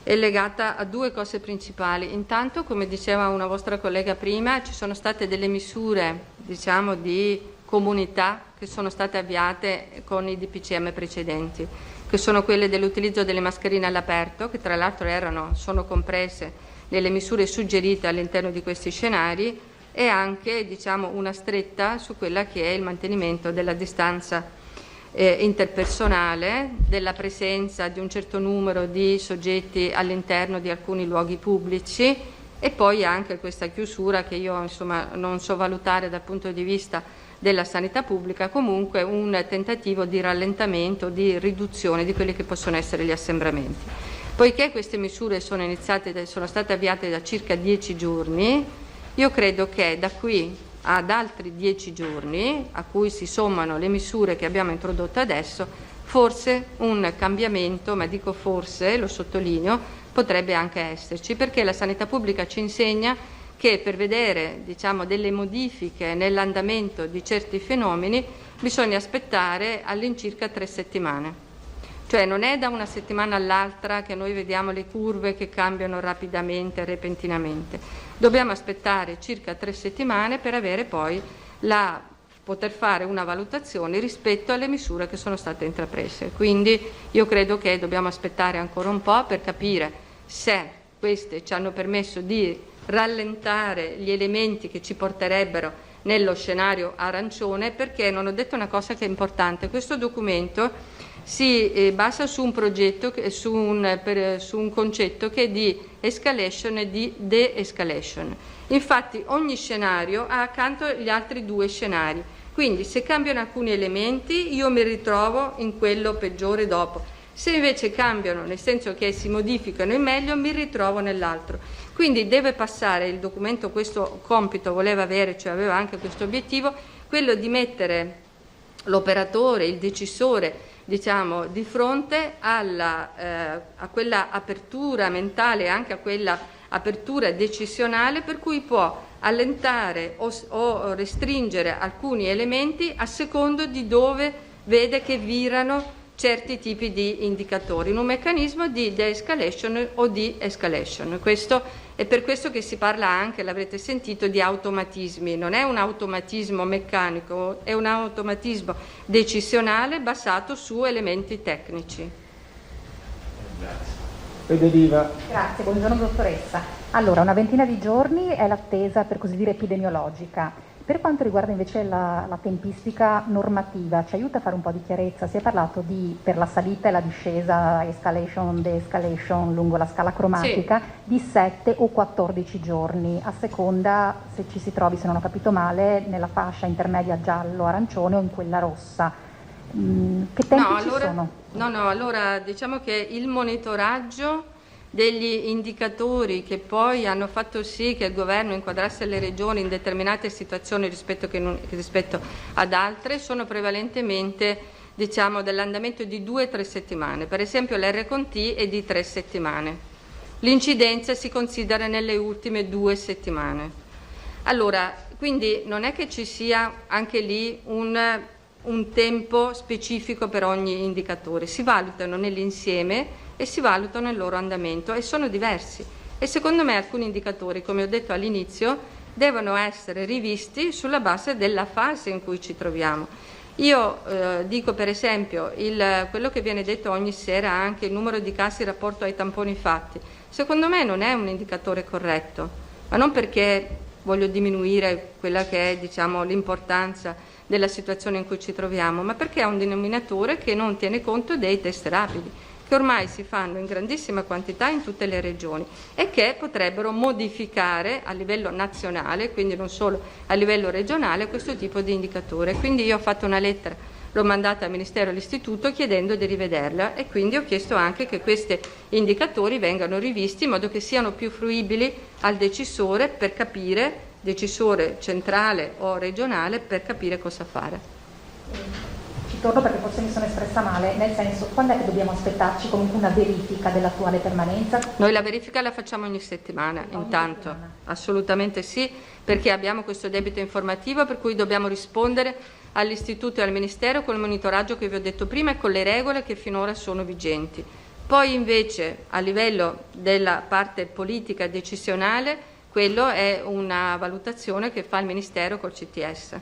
è legata a due cose principali. Intanto, come diceva una vostra collega prima, ci sono state delle misure, diciamo, di comunità che sono state avviate con i DPCM precedenti, che sono quelle dell'utilizzo delle mascherine all'aperto, che tra l'altro sono comprese nelle misure suggerite all'interno di questi scenari, e anche, diciamo, una stretta su quella che è il mantenimento della distanza interpersonale, della presenza di un certo numero di soggetti all'interno di alcuni luoghi pubblici, e poi anche questa chiusura che io, insomma, non so valutare dal punto di vista della sanità pubblica, comunque un tentativo di rallentamento, di riduzione di quelli che possono essere gli assembramenti. Poiché queste misure sono state avviate da circa 10 giorni, io credo che da qui ad altri 10 giorni, a cui si sommano le misure che abbiamo introdotto adesso, forse un cambiamento, ma dico forse, lo sottolineo, potrebbe anche esserci, perché la sanità pubblica ci insegna che per vedere, diciamo, delle modifiche nell'andamento di certi fenomeni bisogna aspettare all'incirca 3 settimane. Cioè non è da una settimana all'altra che noi vediamo le curve che cambiano rapidamente, repentinamente. Dobbiamo aspettare circa 3 settimane per avere poi poter fare una valutazione rispetto alle misure che sono state intraprese. Quindi io credo che dobbiamo aspettare ancora un po' per capire se queste ci hanno permesso di rallentare gli elementi che ci porterebbero nello scenario arancione, perché non ho detto una cosa che è importante. Questo documento si basa su un progetto, su un concetto che è di escalation e di de-escalation. Infatti ogni scenario ha accanto gli altri 2 scenari, quindi se cambiano alcuni elementi io mi ritrovo in quello peggiore dopo, se invece cambiano, nel senso che si modificano in meglio, mi ritrovo nell'altro. Quindi deve passare il documento, questo compito voleva avere, cioè aveva anche questo obiettivo, quello di mettere l'operatore, il decisore, diciamo, di fronte a quella apertura mentale, anche a quella apertura decisionale per cui può allentare o restringere alcuni elementi a secondo di dove vede che virano certi tipi di indicatori, in un meccanismo di de-escalation o di escalation. Questo è per questo che si parla anche, l'avrete sentito, di automatismi. Non è un automatismo meccanico, è un automatismo decisionale basato su elementi tecnici.
Federiva. Grazie, buongiorno dottoressa. Allora, una ventina di giorni è l'attesa, per così dire, epidemiologica. Per quanto riguarda invece la tempistica normativa, ci aiuta a fare un po' di chiarezza. Si è parlato per la salita e la discesa, escalation, de-escalation lungo la scala cromatica, di 7 o 14 giorni, a seconda se ci si trovi, se non ho capito male, nella fascia intermedia giallo-arancione o in quella rossa. Che tempi ci sono?
Allora diciamo che il monitoraggio degli indicatori che poi hanno fatto sì che il governo inquadrasse le regioni in determinate situazioni rispetto ad altre sono prevalentemente, diciamo, dell'andamento di 2-3 settimane. Per esempio l'RCT è di 3 settimane. L'incidenza si considera nelle ultime 2 settimane. Allora, quindi non è che ci sia anche lì un tempo specifico per ogni indicatore, si valutano nell'insieme e si valutano il loro andamento e sono diversi. E secondo me alcuni indicatori, come ho detto all'inizio, devono essere rivisti sulla base della fase in cui ci troviamo. Io dico per esempio quello che viene detto ogni sera, anche il numero di casi in rapporto ai tamponi fatti, secondo me non è un indicatore corretto, ma non perché voglio diminuire quella che è, diciamo, l'importanza della situazione in cui ci troviamo, ma perché è un denominatore che non tiene conto dei test rapidi, che ormai si fanno in grandissima quantità in tutte le regioni e che potrebbero modificare a livello nazionale, quindi non solo a livello regionale, questo tipo di indicatore. Quindi io ho fatto una lettera, l'ho mandata al Ministero e all'Istituto chiedendo di rivederla e quindi ho chiesto anche che questi indicatori vengano rivisti in modo che siano più fruibili al decisore per capire, decisore centrale o regionale, per capire cosa fare.
Ci torno perché forse mi sono espressa male, nel senso, quando è che dobbiamo aspettarci comunque una verifica dell'attuale permanenza?
Noi la verifica la facciamo ogni settimana, intanto, assolutamente sì, perché abbiamo questo debito informativo per cui dobbiamo rispondere all'Istituto e al Ministero con il monitoraggio che vi ho detto prima e con le regole che finora sono vigenti. Poi invece a livello della parte politica e decisionale, quello è una valutazione che fa il Ministero col CTS.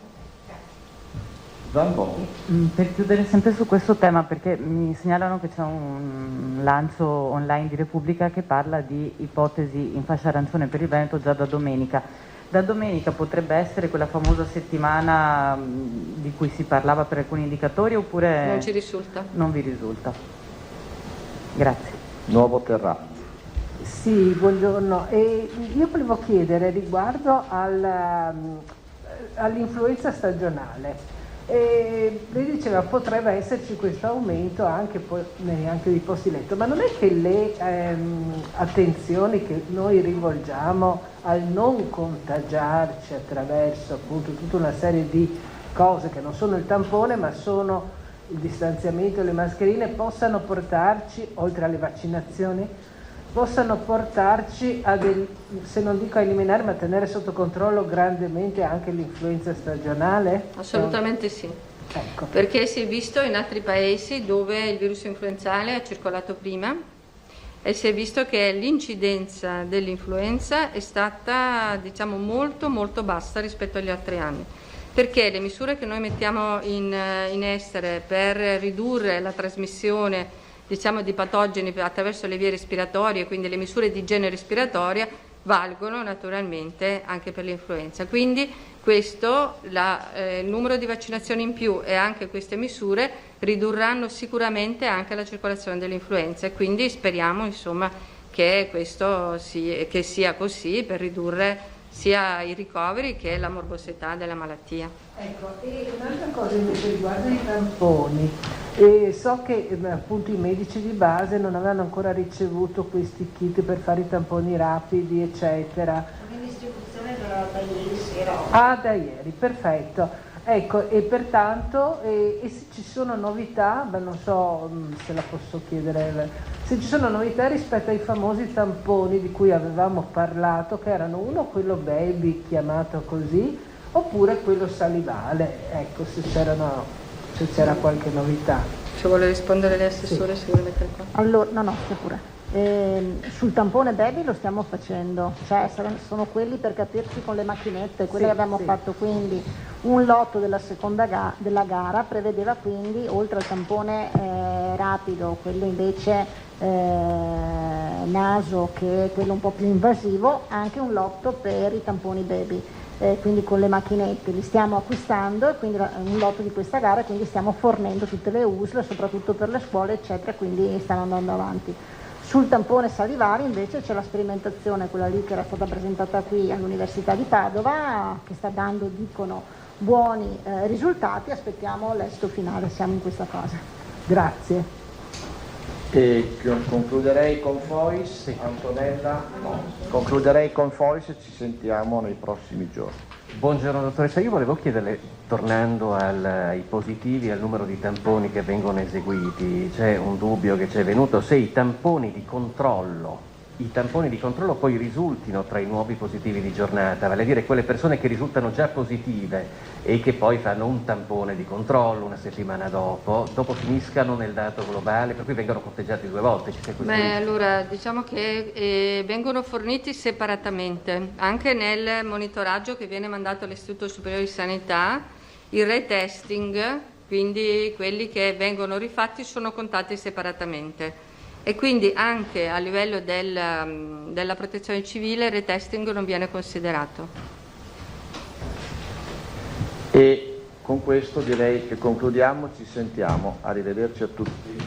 Per chiudere sempre su questo tema, perché mi segnalano che c'è un lancio online di Repubblica che parla di ipotesi in fascia arancione per il Veneto già da domenica. Da domenica potrebbe essere quella famosa settimana di cui si parlava per alcuni indicatori oppure...
Non ci risulta.
Non vi risulta. Grazie.
Nuovo Terrà.
Sì, buongiorno. Io volevo chiedere riguardo all'influenza stagionale. Lei diceva potrebbe esserci questo aumento anche dei posti letto, ma non è che le attenzioni che noi rivolgiamo al non contagiarci attraverso appunto tutta una serie di cose che non sono il tampone ma sono il distanziamento e le mascherine possano portarci, oltre alle vaccinazioni, possano portarci se non dico a eliminare, ma a tenere sotto controllo grandemente anche l'influenza stagionale?
Assolutamente sì.
Ecco.
Perché si è visto in altri paesi dove il virus influenzale ha circolato prima e si è visto che l'incidenza dell'influenza è stata, diciamo, molto molto bassa rispetto agli altri anni. Perché le misure che noi mettiamo in essere per ridurre la trasmissione, diciamo, di patogeni attraverso le vie respiratorie, quindi le misure di igiene respiratoria, valgono naturalmente anche per l'influenza. Quindi questo, il numero di vaccinazioni in più e anche queste misure ridurranno sicuramente anche la circolazione dell'influenza e quindi speriamo, insomma, che questo che sia così per ridurre sia i ricoveri che la morbosità della malattia.
Ecco, e un'altra cosa invece riguarda i tamponi. So che appunto i medici di base non avevano ancora ricevuto questi kit per fare i tamponi rapidi, eccetera.
In distribuzione da ieri sera.
Ah, da ieri, perfetto. Ecco, e pertanto, se ci sono novità, non so se la posso chiedere, se ci sono novità rispetto ai famosi tamponi di cui avevamo parlato, che erano uno quello baby chiamato così, oppure quello salivale, ecco, se c'era qualche novità.
Se vuole rispondere l'assessore, sì. Se vuole mettere qua.
Allora, no, sia pure. Sul tampone baby lo stiamo facendo, cioè sono quelli per capirci con le macchinette, quelli che abbiamo fatto, quindi un lotto della seconda della gara prevedeva quindi oltre al tampone rapido, quello invece naso che è quello un po' più invasivo, anche un lotto per i tamponi baby. quindi con le macchinette, li stiamo acquistando, e quindi un lotto di questa gara, e quindi stiamo fornendo tutte le USL, soprattutto per le scuole, eccetera, quindi stanno andando avanti. Sul tampone salivari invece c'è la sperimentazione, quella lì che era stata presentata qui all'Università di Padova, che sta dando, dicono, buoni risultati. Aspettiamo l'esito finale, siamo in questa fase.
Grazie.
E concluderei con Fois, Antonella? No. Concluderei con Fois e ci sentiamo nei prossimi giorni.
Buongiorno dottoressa, io volevo chiederle, tornando ai positivi, al numero di tamponi che vengono eseguiti, c'è un dubbio che ci è venuto se i tamponi di controllo poi risultino tra i nuovi positivi di giornata, vale a dire quelle persone che risultano già positive e che poi fanno un tampone di controllo una settimana dopo finiscano nel dato globale, per cui vengono conteggiati 2 volte.
Allora, diciamo che vengono forniti separatamente, anche nel monitoraggio che viene mandato all'Istituto Superiore di Sanità, il retesting, quindi quelli che vengono rifatti sono contati separatamente. E quindi anche a livello della protezione civile il retesting non viene considerato.
E con questo direi che concludiamo, ci sentiamo, arrivederci a tutti.